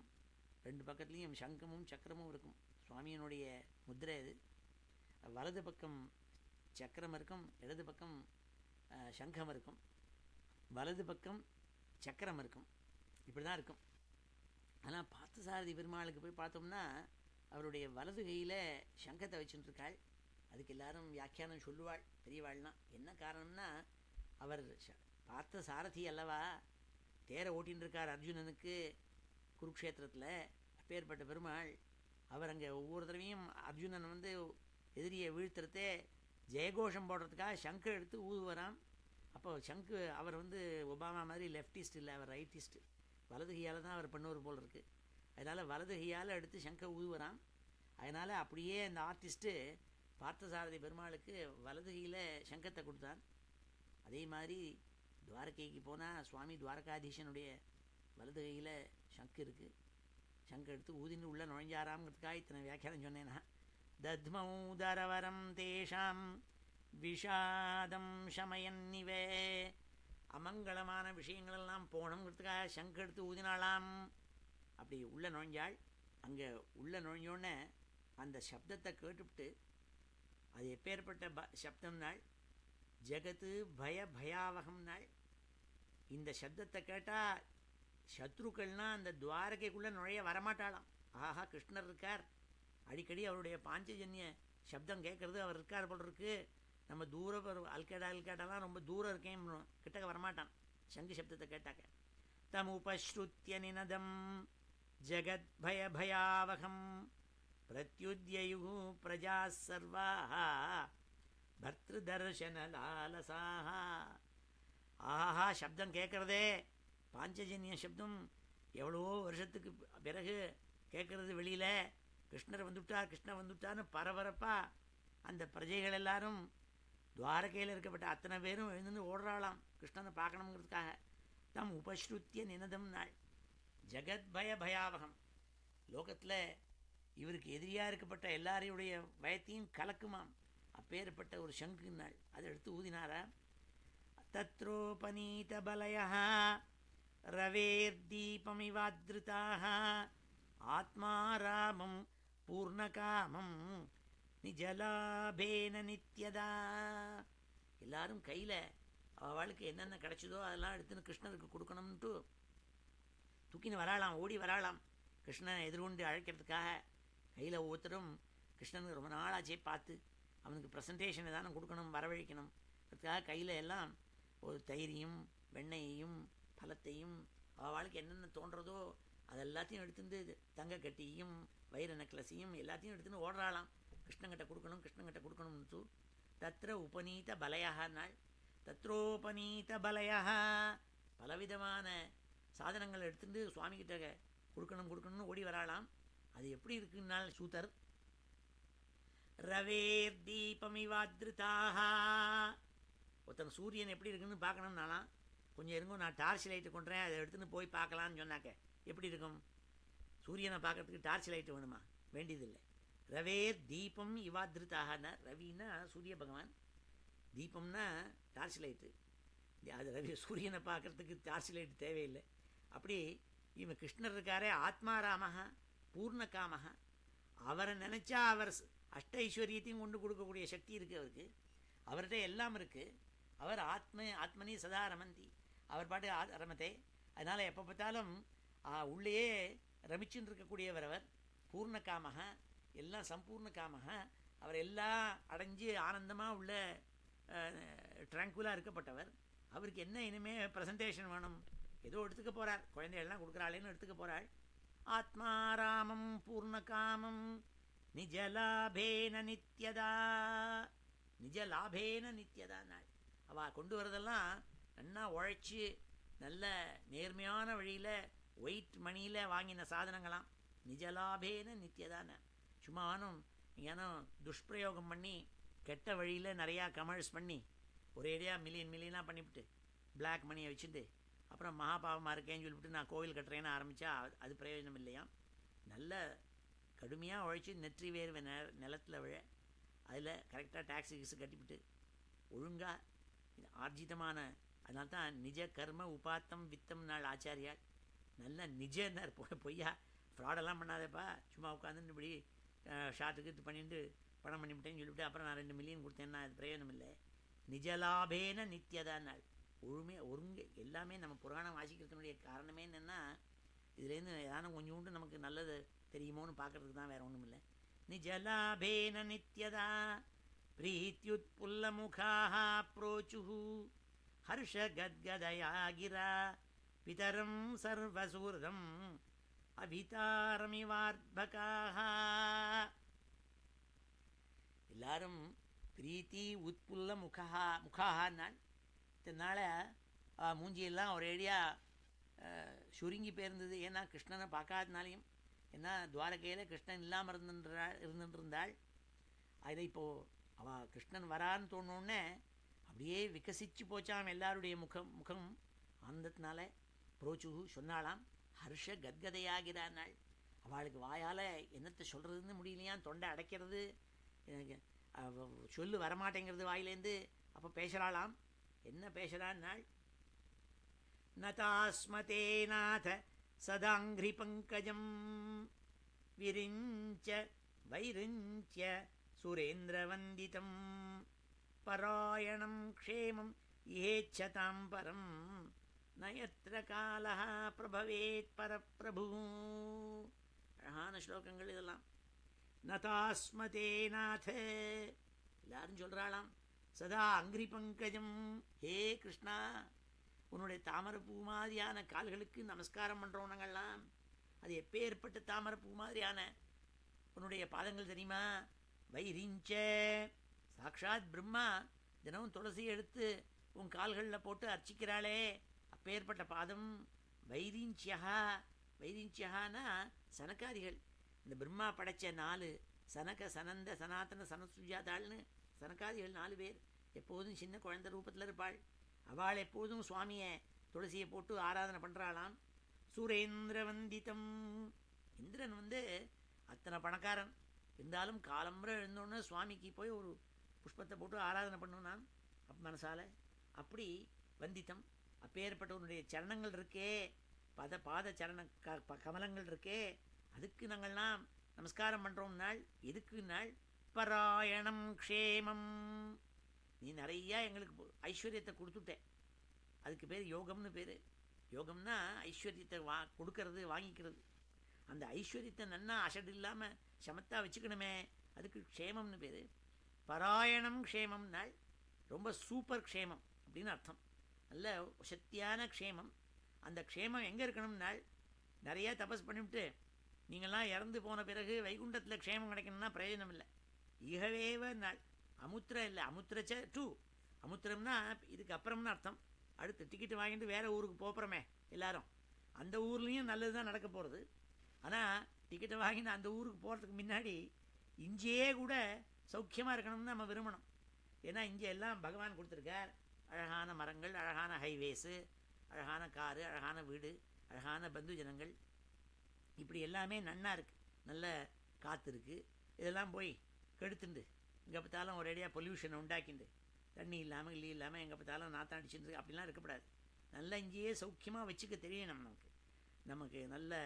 ரெண்டு பக்கத்துலேயும் சங்கமும் சக்கரமும் இருக்கும். சுவாமியினுடைய முத்திரை அது. வலது பக்கம் சக்கரம் இருக்கும், இடது பக்கம் சங்கம் இருக்கும். வலது பக்கம் சக்கரம் இருக்கும். இப்படி தான் இருக்கும். ஆனால் பார்த்தசாரதி பெருமாளுக்கு போய் பார்த்தோம்னா அவருடைய வலது கையில் சங்கத்தை வச்சுட்டுருக்காள். அதுக்கு எல்லாரும் வியாக்கியானம் சொல்லுவாள் பெரியவாள்னா. என்ன காரணம்னா அவர் பார்த்த சாரதி அல்லவா, தேரை ஓட்டின்னு இருக்கார் அர்ஜுனனுக்கு குருக்ஷேத்திரத்தில். அப்பேற்பட்ட பெருமாள் அவர் அங்கே ஒவ்வொரு தடவையும் அர்ஜுனன் வந்து எதிரியை வீழ்த்துறதே ஜெயகோஷம் போடுறதுக்காக சங்கு எடுத்து ஊதுவராம். அப்போ சங்கு அவர் வந்து ஒபாமா மாதிரி லெஃப்டிஸ்ட் இல்லை, அவர் ரைட்டிஸ்ட். வலது கையால் தான் அவர் பண்ணுவார் போல் இருக்குது. அதனால் வலது கையால் எடுத்து சங்கை ஊதுவராம். அதனால் அப்படியே அந்த ஆர்டிஸ்ட்டு பார்த்தசாரதி பெருமாளுக்கு வலது கையில் சங்கத்தை கொடுத்தார். அதே மாதிரி துவாரகைக்கு போனால் சுவாமி துவாரகாதீசனுடைய வலது கையில் சங்கு இருக்குது. சங்கு எடுத்து ஊதின்னு உள்ளே நுழைஞ்சாராம்ங்கிறதுக்காக இத்தனை வியாக்கியானம் சொன்னேன்னா. தத்மௌதரவரம் தேஷாம் விஷாதம் சமயன்னிவே. அமங்கலமான விஷயங்களெல்லாம் போகணுங்கிறதுக்காக சங்கு எடுத்து ஊதினாலாம். அப்படி உள்ளே நுழைஞ்சாள். அங்கே உள்ளே நுழைஞ்சோடனே அந்த சப்தத்தை கேட்டுவிட்டு, அது எப்பேற்பட்ட சப்தம்னாள், ஜெகத்து பயாவகம் நாள். இந்த சப்தத்தை கேட்டால் சத்ருக்கள்னால் அந்த துவாரகைக்குள்ளே நுழைய வரமாட்டாளாம். ஆஹா கிருஷ்ணர் இருக்கார், அடிக்கடி அவருடைய பாஞ்சஜன்ய சப்தம் கேட்குறது, அவர் இருக்கார் போல் இருக்கு, நம்ம தூரம் அல்கேடாலாம் ரொம்ப தூரம் இருக்கேன், கிட்டக்க வரமாட்டான் சங்கு சப்தத்தை கேட்டாக்க. தம் உபஸ்ருத்திய நினதம் ஜெகத் பயாவகம் பிரத்யுத்யயு பிரஜா சர்வாः பர்த்ரு தர்ஷன லாலசாஹா. ஆஹா, சப்தம் கேட்குறதே, பாஞ்சஜன்ய சப்தம் எவ்வளோ வருஷத்துக்கு பிறகு கேட்குறது வெளியில். கிருஷ்ணர் வந்துவிட்டார், கிருஷ்ணர் வந்துவிட்டார்னு பரபரப்பா அந்த பிரஜைகள் எல்லாரும் துவாரகையில் இருக்கப்பட்ட அத்தனை பேரும் எழுந்து ஓடுறாளாம் கிருஷ்ணனை பார்க்கணுங்கிறதுக்காக. தம் உபஸ்ருத்திய நினதம் நாள் ஜகத்பய பயாவகம். லோகத்தில் இவருக்கு எதிரியாக இருக்கப்பட்ட எல்லாரையுடைய பயத்தையும் கலக்குமாம். அப்பேற்பட்ட ஒரு சங்கு நாள் அதை எடுத்து ஊதினாரா. தத்ரோபநீத பலயா ரவேர்தீபமிவாத்ருதாக ஆத்மாராமம் பூர்ணகாமம் நிஜலாபேன நித்யதா. எல்லாரும் கையில் அவளுக்கு என்னென்ன கிடைச்சதோ அதெல்லாம் எடுத்துன்னு கிருஷ்ணருக்கு கொடுக்கணும்ட்டு தூக்கின்னு வராளாம், ஓடி வராளாம் கிருஷ்ணனை எதிர்கொண்டு அழைக்கிறதுக்காக. கையில் ஒவ்வொருத்தரும் கிருஷ்ணனுக்கு ரொம்ப நாளாச்சே பார்த்து அவனுக்கு ப்ரெசன்டேஷன் எதானும் கொடுக்கணும், வரவழைக்கணும். அதுக்காக கையில் எல்லாம் ஒரு தயிரையும் வெண்ணெயையும் பழத்தையும் அவளுக்கு என்னென்ன தோன்றதோ அதெல்லாத்தையும் எடுத்துட்டு தங்க கட்டியும் வைர நெக்லஸையும் எல்லாத்தையும் எடுத்துன்னு ஓடுறாளாம் கிருஷ்ணங்கிட்ட கொடுக்கணும், கிருஷ்ணங்கிட்ட கொடுக்கணும்னு. தத்ர உபநீத பலயா நாள். தத்ரோபநீத பலயா, பலவிதமான சாதனங்கள் எடுத்துட்டு சுவாமிகிட்ட கொடுக்கணும்னு ஓடி வராளாம். அது எப்படி இருக்குன்னாள் சூதர். ரவேர் தீபமிவாத்ருதாக. ஒருத்தன் சூரியன் எப்படி இருக்குன்னு பார்க்கணும்னாலாம், கொஞ்சம் இருங்க நான் டார்ச் லைட்டு கொண்டுறேன், அதை எடுத்துன்னு போய் பார்க்கலான்னு சொன்னாக்க எப்படி இருக்கும்? சூரியனை பார்க்கறதுக்கு டார்ச் லைட்டு வேணுமா? வேண்டியதில்லை. ரவேர் தீபம் இவாத்ருதாகனா, ரவின்னா சூரிய பகவான், தீபம்னா டார்ச் லைட்டு. அது ரவி சூரியனை பார்க்கறதுக்கு டார்ச் லைட்டு தேவையில்லை. அப்படி இவன் கிருஷ்ணர் இருக்காரே, ஆத்மாராமஹ பூர்ணகாமஹ, அவரை நினச்சா அவர் அஷ்ட ஐஸ்வர்யத்தையும் கொண்டு கொடுக்கக்கூடிய சக்தி இருக்குது அவருக்கு. அவர்கிட்ட எல்லாம் இருக்குது. அவர் ஆத்மனி சதா ரமந்தி, அவர் பாட்டு ரமத்தை. அதனால் எப்போ பார்த்தாலும் உள்ளேயே ரமிச்சுன்னு இருக்கக்கூடியவர் அவர். பூர்ணகாமக, எல்லாம் சம்பூர்ண காமக, அவர் எல்லாம் அடைஞ்சு ஆனந்தமாக உள்ள ட்ராங்குலாக இருக்கப்பட்டவர். அவருக்கு என்ன இனிமேல் ப்ரெசன்டேஷன் வேணும்? ஏதோ எடுத்துக்க போகிறார், குழந்தைகள்லாம் கொடுக்குறாளேன்னு எடுத்துக்க போகிறாள். ஆத்மாராமம் பூர்ணகாமம் நிஜலாபேன நித்யதா. நிஜலாபேன நித்யதா நாள். அவள் கொண்டு வரதெல்லாம் நல்லா உழைச்சி நல்ல நேர்மையான வழியில் ஒயிட் மணியில் வாங்கின சாதனங்களாம். நிஜலாபேன நித்யதான. சும்மானும் ஏனும் துஷ்பிரயோகம் பண்ணி கெட்ட வழியில் நிறையா கமர்ஸ் பண்ணி ஒரேடியாக மில்லியனாக பண்ணிவிட்டு பிளாக் மணியை வச்சுட்டு அப்புறம் மகாபாவமாக இருக்கேன்னு சொல்லிவிட்டு நான் கோவில் கட்டுறேன்னு ஆரம்பித்தா அது பிரயோஜனம் இல்லையா. நல்ல கடுமையாக உழைச்சி நெற்றி வேர்வை நிலத்தில் விழ அதில் கரெக்டாக டாக்ஸி கீஸு கட்டிவிட்டு ஒழுங்காக ஆர்ஜிதமான, அதனால தான் நிஜ கர்ம உபாத்தம் வித்தம் நாள் ஆச்சாரியால். நல்ல நிஜன்னார், பொய்யா ஃப்ராடெல்லாம் பண்ணாதேப்பா, சும்மா உட்காந்துட்டு இப்படி ஷார்ட்டுக்கு இது பண்ணிட்டு பணம் பண்ணிவிட்டேன்னு சொல்லிவிட்டு அப்புறம் நான் 2 மில்லியன் கொடுத்தேன்னா அது பிரயோஜனம் இல்லை. நிஜலாபேன நித்யதான் நாள். ஒருங்க எல்லாமே நம்ம புராணம் வாசிக்கிறதுனுடைய காரணமே என்னென்னா இதுலேருந்து ஏதானும் கொஞ்சோண்டு நமக்கு நல்லது தெரியுமோன்னு பார்க்குறதுக்கு தான், வேறு ஒன்றும் இல்லை. நிஜலாபேன நித்யதா பிரீத்யுத்புல்லமுகாः प्रोचुः हर्षगद्गदया गिरा पितरं सर्वसूर्धम् अभितारमिवार्भकाः. எல்லாரும் பிரீத்தி உத்புல்ல முகாஹான்னாள். இதனால் மூஞ்சியெல்லாம் ஒரேடியாக சுருங்கி போயிருந்தது. ஏன்னா கிருஷ்ணனை பார்க்காதனாலையும், ஏன்னா துவாரகையில் கிருஷ்ணன் இல்லாமல் இருந்துருந்தாள். அதை இப்போது அவள் கிருஷ்ணன் வரான்னு தோணுன்னே அப்படியே விகசிச்சு போச்சாம் எல்லாருடைய முகம் ஆனந்தத்தினால. புரோச்சுகு சொன்னாலாம், ஹர்ஷ கத்கதையாகிறானாள். அவளுக்கு வாயால் என்னத்தை சொல்கிறதுன்னு முடியலையாம், தொண்டை அடைக்கிறது, எனக்கு சொல்லு வரமாட்டேங்கிறது வாயிலேருந்து. அப்போ பேசுகிறாளாம். என்ன பேசுகிறான்னாள்? நதாஸ்மதே நாத சதாங்கிரி பங்கஜம் விரிஞ்ச வைரிஞ்சிய சுரேந்திரவந்திதம் பராயணம் க்ஷேமம் ஏச்சதாம் பரம் நயத்ர காலஹ பிரபவேத் பரப்பிரபு. அழகான ஸ்லோகங்கள் இதெல்லாம். நதாஸ்மதே நாத, எல்லாரும் சொல்கிறாளாம், சதா அங்கிரி பங்கஜம், ஹே கிருஷ்ணா, உன்னுடைய தாமரைப்பூ மாதிரியான கால்களுக்கு நமஸ்காரம் பண்ணுறோம் நாங்கள்லாம். அது எப்பேற்பட்ட தாமரைப்பூ மாதிரியான உன்னுடைய பாதங்கள் தெரியுமா? வைரிஞ்ச, சாக்ஷாத் பிரம்மா தினமும் துளசி எடுத்து உன் கால்களில் போட்டு அர்ச்சிக்கிறாளே, அப்பேற்பட்ட பாதம். வைரிஞ்சியா, வைரிஞ்சியானா சனகாதிகள். இந்த பிரம்மா படைச்ச 4 சனக சனந்த சனாதன சனசுஜாதாள்னு சனகாதிகள் 4 பேர் எப்போதும் சின்ன குழந்தை ரூபத்தில் இருப்பாள். அவள் எப்போதும் சுவாமியை துளசியை போட்டு ஆராதனை பண்ணுறாளாம். சுரேந்திர வந்திதம். இந்திரன் அத்தனை பணக்காரன் இருந்தாலும் காலம்புற எழுந்தோன்னு சுவாமிக்கு போய் ஒரு புஷ்பத்தை போட்டு ஆராதனை பண்ணுனான் மனசால. அப்படி வந்தித்தம் அப்பேற்பட்டவனுடைய சரணங்கள் இருக்கே, பாத சரண கமலங்கள் இருக்கே, அதுக்கு நாங்கள்லாம் நமஸ்காரம் பண்ணுறோம். நாள் எதுக்கு நாள் பராயணம் க்ஷேமம். நீ நிறையா எங்களுக்கு ஐஸ்வர்யத்தை கொடுத்துட்டே, அதுக்கு பேர் யோகம்னு பேர். யோகம்னா ஐஸ்வர்யத்தை கொடுக்கறது, வாங்கிக்கிறது. அந்த ஐஸ்வர்யத்தை நன்னா அசடு இல்லாமல் சமத்தா வச்சுக்கணுமே, அதுக்கு க்ஷேமம்னு பேர். பராயணம் க்ஷேமம் நாள் ரொம்ப சூப்பர் க்ஷேமம் அப்படின்னு அர்த்தம். நல்ல சக்தியான க்ஷேமம். அந்த க்ஷேமம் எங்கே இருக்கணும்னாள், நிறையா தபஸ் பண்ணிவிட்டு நீங்கள்லாம் இறந்து போன பிறகு வைகுண்டத்தில் க்ஷேமம் கிடைக்கணும்னா பிரயோஜனம் இல்லை. இகவேவ நாள் அமுத்திரம் இல்லை, அமுத்திரச்ச டூ. அமுத்திரம்னா இதுக்கு அப்புறம்னு அர்த்தம். அடுத்து டிக்கெட்டு வாங்கிட்டு வேறு ஊருக்கு போகிறோமே எல்லாரும், அந்த ஊர்லேயும் நல்லது தான் நடக்க போகிறது. ஆனால் டிக்கெட்டை வாங்கிட்டு அந்த ஊருக்கு போகிறதுக்கு முன்னாடி இங்கேயே கூட சௌக்கியமாக இருக்கணும்னு நம்ம விரும்பணும். ஏன்னா இங்கே எல்லாம் பகவான் கொடுத்துருக்கார். அழகான மரங்கள், அழகான ஹைவேஸு, அழகான காரு, அழகான வீடு, அழகான பந்து ஜனங்கள், இப்படி எல்லாமே நன்னா இருக்குது. நல்ல காற்று இருக்குது. இதெல்லாம் போய் கெடுத்துண்டு எங்கே பார்த்தாலும் ஒரேடியாக பொல்யூஷனை உண்டாக்கிண்டு தண்ணி இல்லாமல் இல்லை இல்லாமல் எங்கே பார்த்தாலும் நாற்றம் அடிச்சுட்டு அப்படிலாம் இருக்கக்கூடாது. நல்லா இங்கேயே சௌக்கியமாக வச்சுக்க தெரியணும். நமக்கு நல்ல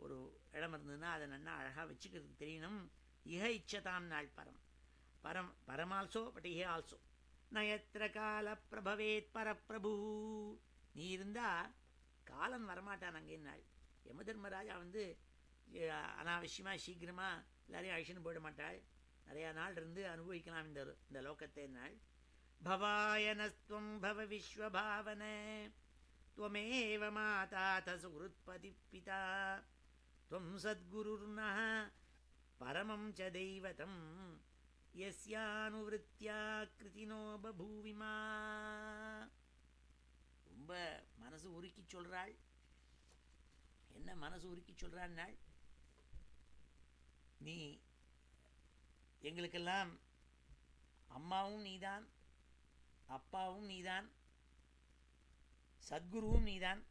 ஒரு இடம் இருந்ததுன்னா அதை நல்லா அழகாக வச்சுக்கிறதுக்கு தெரியணும். இஹ இச்சதாம் நாள் பரம் ஆல்சோ, பட் இஹே ஆல்சோ. நயத்திர கால பிரபவேத் பரப்பிரபு. நீ இருந்தால் காலன் வரமாட்டான் அங்கே நாள். யம தர்மராஜா அனாவசியமாக சீக்கிரமாக எல்லாரையும் அழிச்சுன்னு போயிட மாட்டாள். நிறையா நாள் இருந்து அனுபவிக்கலாம் இந்த லோகத்தை நாள். பவாயனஸ்துவம் பவ விஸ்வபாவன त्वमेव माता सुहृत्पति पिता त्वं सद्गुरुर्नः परमं च दैवतं यस्यानुवृत्त्या कृतिनो बभूविमा. ரொம்ப மனசு உருக்கி சொல்கிறாள். என்ன மனசு உருக்கி சொல்கிறாள்? நீ எங்களுக்கெல்லாம் அம்மாவும் நீதான், அப்பாவும் நீதான், சத்குருவும் நீதான்,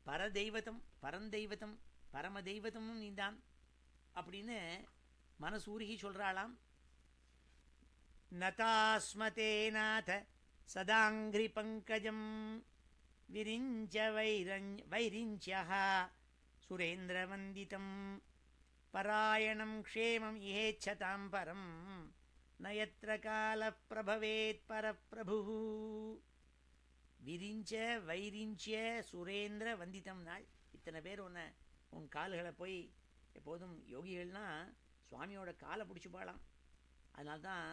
பரந்தெய்வத்தம் பரம தெய்வத்தமும் நீதான் அப்படின்னு மனசு உருகி சொல்கிறாளாம். நதாஸ்மதே நாத சதாங்கிரி பங்கஜம் விரிஞ்ச வைரிஞ்சியः சுரேந்திர வந்திதம் பராயணம் க்ஷேமம் இஹேச்சதாம் பரம் நயத்ர கால பிரபவேத் பரப்பிரபு. விரிஞ்ச வைரிஞ்சிய சுரேந்திர வந்திதம் நாள். இத்தனை பேர் உன் கால்களை போய் எப்போதும் யோகிகள்னால் சுவாமியோட காலை பிடிச்சிப்பாளாம். அதனால்தான்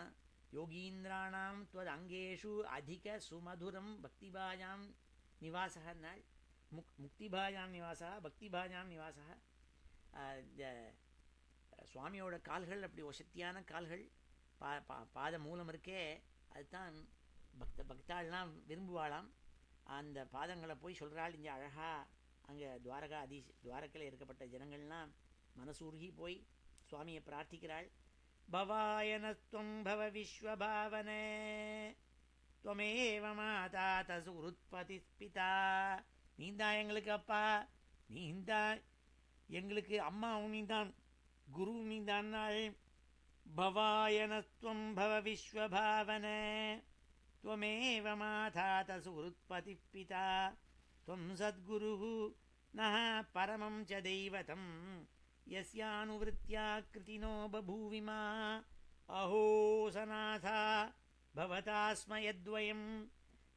யோகீந்திராணாம் துவத் அங்கேஷு அதிக சுமதுரம் பக்திபாஜாம் நிவாசக நாள். முக்திபாஜாம் நிவாசா பக்திபாஜாம் நிவாசா. இந்த சுவாமியோட கால்கள் அப்படி வசத்தியான கால்கள், பாத மூலம் இருக்கே, அதுதான் பக்தாள்லாம் விரும்புவாளாம். அந்த பாதங்களை போய் சொல்கிறாள். இங்கே அழகாக அங்கே துவாரகையில் இருக்கப்பட்ட ஜனங்கள்லாம் மனசூர்கி போய் சுவாமியை பிரார்த்திக்கிறாள். பவாயனஸ்துவம் பவ விஸ்வபாவனே त्वमेव माता सुहृत्पति पिता. நீந்தான் எங்களுக்கு அப்பா, நீந்தான் எங்களுக்கு அம்மாவும் நீந்தான், குருவும் நீந்தான் நாள். பவாயனஸ்துவம் பவ விஸ்வபாவனே त्वमेव माता सुहृत्पति पिता त्वं सद्गुरुः नः परमं च दैवतं यस्यानुवृत्त्या कृतिनो बभूविमा. अहो सनाथा भवता स्म यद्वयं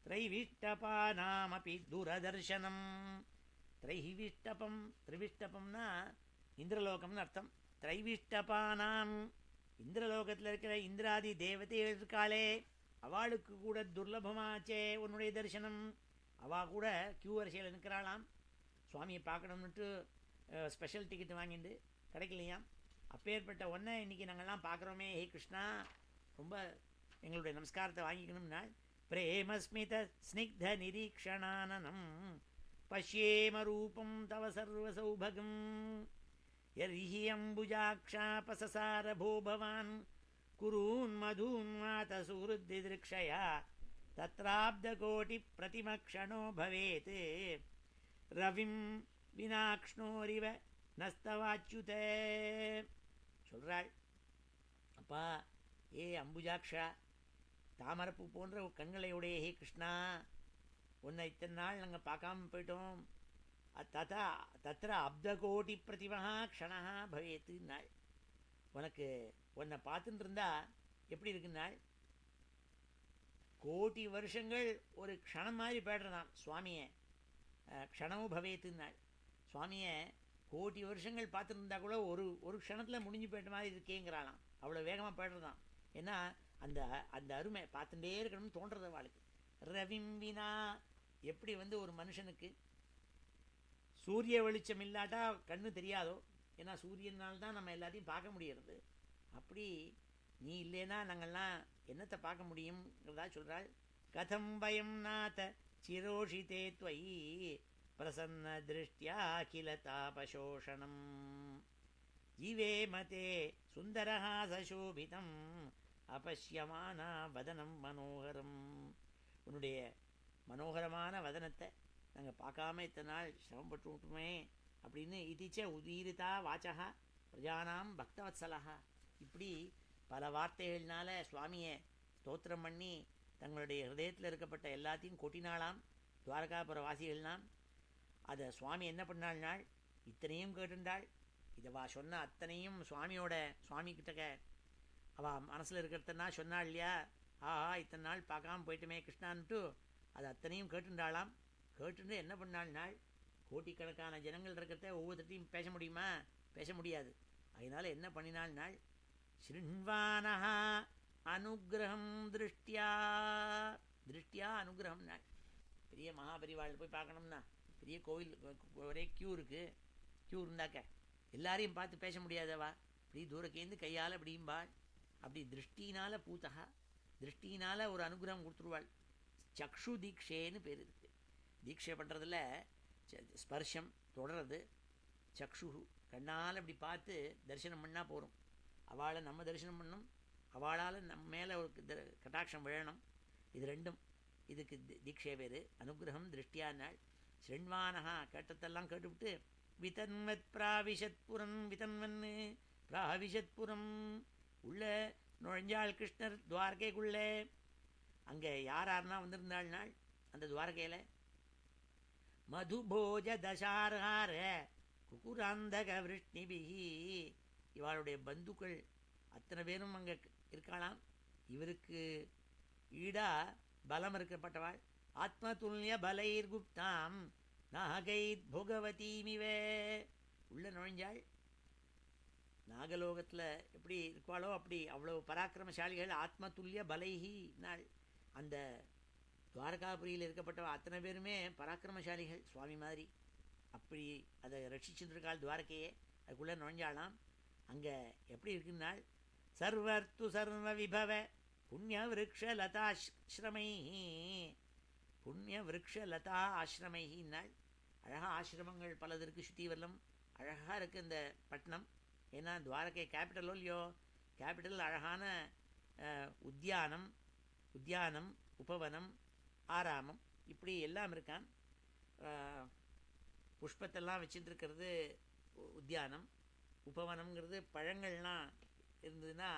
त्रैविष्टपानामपि दूरदर्शनं. திரிவிஷ்டபம்னா இந்திரலோகம்னு அர்த்தம். திரைவிஷ்டபானாம், இந்திரலோகத்தில் இருக்கிற இந்திராதி தேவதைகள் இருக்காளே, அவளுக்கு கூட துர்லபமாச்சே உன்னுடைய தரிசனம். அவள் கூட கியூ வரிசையில் நிற்கிறாளாம். சுவாமியை பார்க்கணும்னுட்டு ஸ்பெஷல் டிக்கெட் வாங்கிட்டு கிடைக்கலையாம். அப்பேற்பட்ட ஒன்றை இன்றைக்கி நாங்கள்லாம் பார்க்குறோமே. ஹே கிருஷ்ணா, ரொம்ப எங்களுடைய நமஸ்காரத்தை வாங்கிக்கணும்னா பிரேமஸ்மித ஸ்னிக்த நிரீக்ஷணானனம் பஷ்யேம ரூபம் தவ சர்வ சௌபகம் யர்ஹி அம்புஜாக்ஷாபசசார போ பவான் குரூன் மதூன் மாத சுஹுருத்தி திருக்ஷயா தத்ராப்தகோட்டி பிரதிமக்ஷணோ பவேத் ரவிம் வினாக்ஷ்ணோரிவ நஸ்தவாச்சுதே சொல்கிறாள். அப்பா, ஏ அம்புஜாக்ஷா, தாமரப்பூ போன்ற கண்களை உடைய ஹே கிருஷ்ணா, உன்னை இத்தனை நாள் நாங்கள் பார்க்காம போயிட்டோம். தத்திர அப்தகோட்டி பிரதிமஹா க்ஷணா பவேத்துன்னாள். உனக்கு உன்னை பார்த்துட்டு இருந்தா எப்படி இருக்குன்னாள், கோடி வருஷங்கள் ஒரு க்ஷணம் மாதிரி போய்டுறதான் சுவாமியை. க்ஷணமும் பவேத்துன்னாள். சுவாமியை கோடி வருஷங்கள் பார்த்துருந்தா கூட ஒரு க்ஷணத்தில் முடிஞ்சு போயிட்ட மாதிரி இருக்கேங்கிறாளாம். அவ்வளோ வேகமாக போய்டுறதான். ஏன்னா அந்த அந்த அருமை பார்த்துட்டே இருக்கணும்னு தோன்றது அவளுக்கு. ரவிம் வினா, எப்படி ஒரு மனுஷனுக்கு சூரிய வெளிச்சம் இல்லாட்டா கண்ணு தெரியாதோ, ஏன்னா சூரியனால் நம்ம எல்லாத்தையும் பார்க்க முடியறது. அப்படி நீ இல்லைன்னா நாங்கள்லாம் என்னத்தை பார்க்க முடியுங்கிறதா சொல்கிறாள். கதம் பயம் நாத சிரோஷிதே த்வயி பிரசன்ன திருஷ்டியா கில தாபசோஷணம் ஜீவே மதே சுந்தரஹா சசோபிதம் அபஷ்யமானா வதனம் மனோகரம். உன்னுடைய மனோகரமான வதனத்தை நாங்கள் பார்க்காம இத்தனை நாள் சிரமப்பட்டு விட்டுமே அப்படின்னு இதிச்ச உதீரிதா வாச்சகா பிரஜானாம் பக்தவத்சலஹா. இப்படி பல வார்த்தைகள்னால சுவாமியை ஸ்தோத்திரம் பண்ணி தங்களுடைய ஹிருதயத்தில் இருக்கப்பட்ட எல்லாத்தையும் கொட்டினாலாம் துவாரகாபுர வாசிகள்லாம். அதை சுவாமி என்ன பண்ணாள்னாள், இத்தனையும் கேட்டுண்டாள். இதவா சொன்ன அத்தனையும் சுவாமி கிட்டக்க அவள் மனசில் இருக்கிறதனா சொன்னாள் இல்லையா. ஆஹா, இத்தனை நாள் பார்க்காம போயிட்டுமே கிருஷ்ணான்ட்டு அது அத்தனையும் கேட்டுண்டாளாம். கேட்டுட்டு என்ன பண்ணாள்னாள், கோட்டிக்கணக்கான ஜனங்கள் இருக்கிறத ஒவ்வொருத்தையும் பேச முடியுமா? பேச முடியாது. அதனால் என்ன பண்ணினாள்னாள், ஸ்ருண்வானஹா அனுகிரகம் திருஷ்டியா அனுகிரகம் நாள். பெரிய மகாபரிவாள் போய் பார்க்கணும்னா பெரிய கோவில் ஒரே க்யூ இருந்தாக்க எல்லாரையும் பார்த்து பேச முடியாதவா. இப்படி தூரக்கேந்து கையால் அப்படிம்பாள். அப்படி திருஷ்டினால் பூத்தகா, திருஷ்டினால் ஒரு அனுகிரகம் கொடுத்துருவாள். சக்ஷு தீட்சேன்னு பேர் இருக்கு. தீட்சை பண்ணுறதுல ஸ்பர்ஷம் தொடர்றது, சக்ஷு கண்ணால் அப்படி பார்த்து தரிசனம் பண்ணால் போகிறோம். அவளை நம்ம தரிசனம் பண்ணணும், அவளால் நம்ம மேலே ஒரு கட்டாட்சம் விழணும். இது ரெண்டும் இதுக்கு தீட்சை பேர். அனுகிரகம் திருஷ்டியா நாள். ஸ்ரண்வானஹா, கேட்டதெல்லாம் கேட்டுவிட்டு விதன்வத் பிராவிஷத்புரம் விதன்வன்னு பிராவிஷத்புரம் உள்ள நுழைஞ்சாள் கிருஷ்ணர் துவாரகைக்குள்ளே. அங்கே யார்னா வந்திருந்தாள் நாள் அந்த துவாரகையில். மதுபோஜ தசார்ஹார குகுராந்தக விருஷ்ணிபிஹி, இவளுடைய பந்துக்கள் அத்தனை பேரும் அங்கே இருக்காளாம். இவருக்கு ஈடா பலம் இருக்கப்பட்டவாள். ஆத்மதுல்ய பலைர் குப்தாம் நாகைத் போகவதீமிவே உள்ள நுழைஞ்சாள். நாகலோகத்தில் எப்படி இருப்பாளோ அப்படி அவ்வளோ பராக்கிரமசாலிகள். ஆத்மதுல்ய பலைஹி நாள். அந்த துவாரகாபுரியில் இருக்கப்பட்ட அத்தனை பேருமே பராக்கிரமசாலிகள் சுவாமி மாதிரி. அப்படி அதை ரட்சிச்சுருக்காள் துவாரகையே. அதுக்குள்ளே நுழைஞ்சாலாம். அங்கே எப்படி இருக்குன்னாள், சர்வர்த்து சர்வ விபவ புண்ணிய விருக்ஷ லதாசிரமை புண்ணிய விருக்ஷ லதா ஆசிரமைனாள். அழகாக ஆசிரமங்கள் பலது இருக்குது. சுத்திவல்லம் அழகாக இருக்குது இந்த பட்டணம். ஏன்னா துவாரகை கேபிட்டலோ இல்லையோ, கேபிட்டல் அழகான உத்தியானம் உபவனம் ஆராமம் இப்படி எல்லாம் இருக்கான். புஷ்பத்தெல்லாம் வச்சுட்டுருக்கிறது உத்தியானம். உபவனம்ங்கிறது பழங்கள்லாம் இருந்ததுன்னா,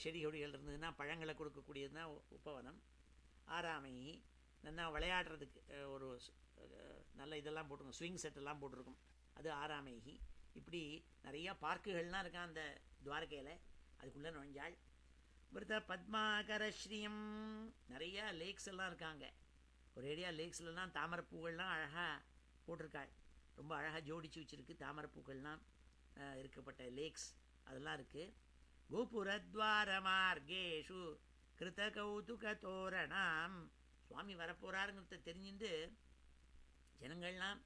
செடி கொடிகள் இருந்ததுன்னா பழங்களை கொடுக்கக்கூடியதுன்னா உபவனம். ஆராமை நல்லா விளையாடுறதுக்கு ஒரு நல்ல இதெல்லாம் போட்டிருக்கோம், ஸ்விங் செட்டெல்லாம் போட்டிருக்கோம், அது ஆராமைகி. இப்படி நிறையா பார்க்குகள்லாம் இருக்கான் அந்த துவாரகையில். அதுக்குள்ளே நுழைஞ்சாள். விருத பத்மாகரஸ்ரீயம், நிறையா லேக்ஸ் எல்லாம் இருக்காங்க. ஒரேடியாக லேக்ஸ்லாம் தாமரைப்பூக்கள்லாம் அழகாக போட்டிருக்காள். ரொம்ப அழகாக ஜோடிச்சு வச்சுருக்கு தாமரைப்பூக்கள்லாம் இருக்கப்பட்ட லேக்ஸ் அதெல்லாம் இருக்குது. கோபுரத்வார மார்கேஷு கிருத கௌதுக தோரணம், சுவாமி வரப்போகிறாருங்கிறத தெரிஞ்சுட்டு ஜனங்கள்லாம்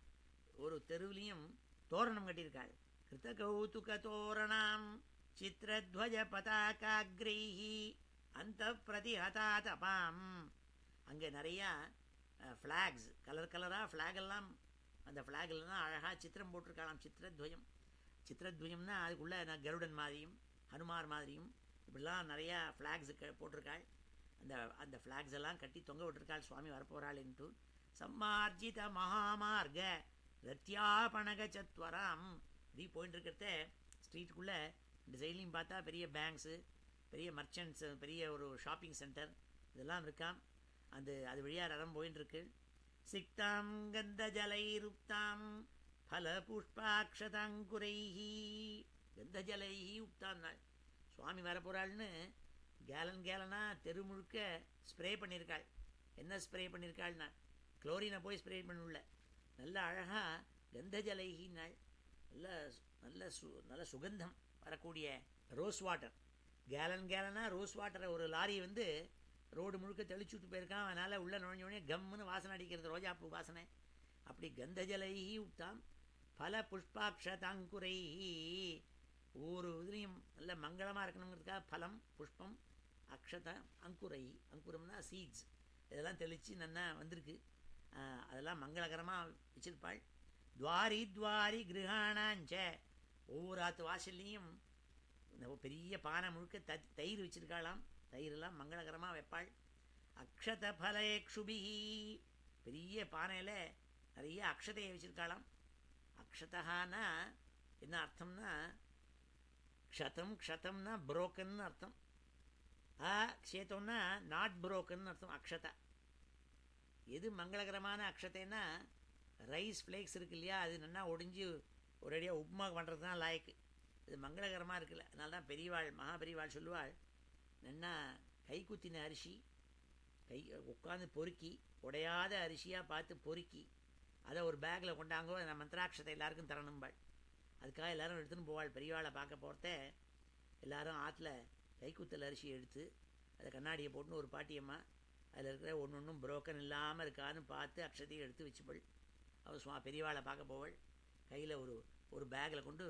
ஒரு தெருவிலையும் தோரணம் கட்டியிருக்காள். கிருத கௌதுக தோரணம் சித்திரத்வஜ பதாகாக்ரைஹி அந்த பிரதிஹதா தபாம். அங்கே நிறையா ஃப்ளாக்ஸ், கலர் கலராக ஃப்ளாகெல்லாம், அந்த ஃப்ளாக்லாம் அழகாக சித்திரம் போட்டிருக்கலாம். சித்திரத்வயம். சித்திரத்வயம்னா அதுக்குள்ளே நான் கருடன் மாதிரியும் ஹனுமார் மாதிரியும் இப்படிலாம் நிறையா ஃப்ளாக்ஸ் போட்டிருக்காள். அந்த அந்த ஃப்ளாக்ஸ் எல்லாம் கட்டி தொங்க விட்டுருக்காள் சுவாமி வரப்போகிறாள் என்று. சம்மார்ஜித மகாமார்க ரத்யாபணக சத்வரம். இப்படி போயிட்டு இருக்கிறத ஸ்ட்ரீட்டுக்குள்ளே இந்த சைட்லையும் பார்த்தா பெரிய பேங்க்ஸு, பெரிய மர்ச்சன்ட்ஸு, பெரிய ஒரு ஷாப்பிங் சென்டர் இதெல்லாம் இருக்காம். அது வழியாக ரதம் போயின்னு இருக்கு. சிக்தாம் கந்த ஜலைருப்தாம் பல புஷ்பாட்சதாங்குரைஹி. கந்த ஜலைஹி உப்தாம் நாள் சுவாமி வரப்போகிறாள்னு கேலனாக தெரு முழுக்க ஸ்ப்ரே பண்ணியிருக்காள். என்ன ஸ்ப்ரே பண்ணியிருக்காள்னா குளோரினை போய் ஸ்ப்ரே பண்ணல, நல்ல அழகாக கந்த ஜலைஹின்னாள். நல்ல நல்ல நல்ல சுகந்தம் வரக்கூடிய ரோஸ் வாட்டர். கேலனாக ரோஸ் வாட்டரை ஒரு லாரி வந்து ரோடு முழுக்க தெளிச்சு விட்டு போயிருக்கான். அதனால் உள்ளே நுழைஞ்சோடனே கம்முன்னு வாசனை அடிக்கிறது, ரோஜாப்பூ வாசனை. அப்படி கந்த ஜலைஹி உப்தாம் பல புஷ்பாட்சதாங்குரைஹி. ஒவ்வொரு இதுலேயும் நல்ல மங்களமாக இருக்கணுங்கிறதுக்காக பலம், புஷ்பம், அக்ஷத, அங்குரை. அங்குரம்னா சீட்ஸ். இதெல்லாம் தெளித்து நல்லா வந்திருக்கு. அதெல்லாம் மங்களகரமாக வச்சிருப்பாள். துவாரி துவாரி கிரகாணாஞ்ச. ஒவ்வொரு ஆற்று வாசல்லையும் பெரிய பானை முழுக்க தயிர் வச்சிருக்காளாம். தயிரெல்லாம் மங்களகரமாக வைப்பாள். அக்ஷத பலேக்ஷுபிஹி. பெரிய பானையில் நிறைய அக்ஷதையை வச்சிருக்காளாம். அக்ஷதஹானா என்ன அர்த்தம்னா க்ஷதம்னா புரோக்கன்னு அர்த்தம். க்ஷேத்தம்னா நாட் புரோக்கன்னு அர்த்தம். அக்ஷதா எது மங்களகரமான அக்ஷதைன்னா ரைஸ் ஃப்ளேக்ஸ் இருக்கு இல்லையா, அது நல்லா ஒடிஞ்சு ஒரேடியாக உப்புமா பண்ணுறது தான் லாய்க்கு. இது மங்களகரமாக இருக்குல்ல. அதனால தான் பெரியவாள் மகாபெரியவாள் சொல்லுவாள், நல்லா கை குத்தின அரிசி கை உட்காந்து பொறுக்கி உடையாத அரிசியாக பார்த்து பொறுக்கி அதை ஒரு பேக்கில் கொண்டாங்கோ, அந்த மந்திராட்சத்தை எல்லாருக்கும் தரணும்பாள். அதுக்காக எல்லோரும் எடுத்துன்னு போவாள். பெரியவாளை பார்க்க போகிறத எல்லோரும் ஆற்றுல கைக்குத்தல் அரிசி எடுத்து அதை கண்ணாடியை போட்டுன்னு ஒரு பாட்டியம்மா அதில் இருக்கிற ஒன்று ஒன்றும் புரோக்கன் இல்லாமல் இருக்கான்னு பார்த்து அக்ஷதையை எடுத்து வச்சுப்பள். அவள் பெரியவாளை பார்க்க போவள். கையில் ஒரு பேக்கில் கொண்டு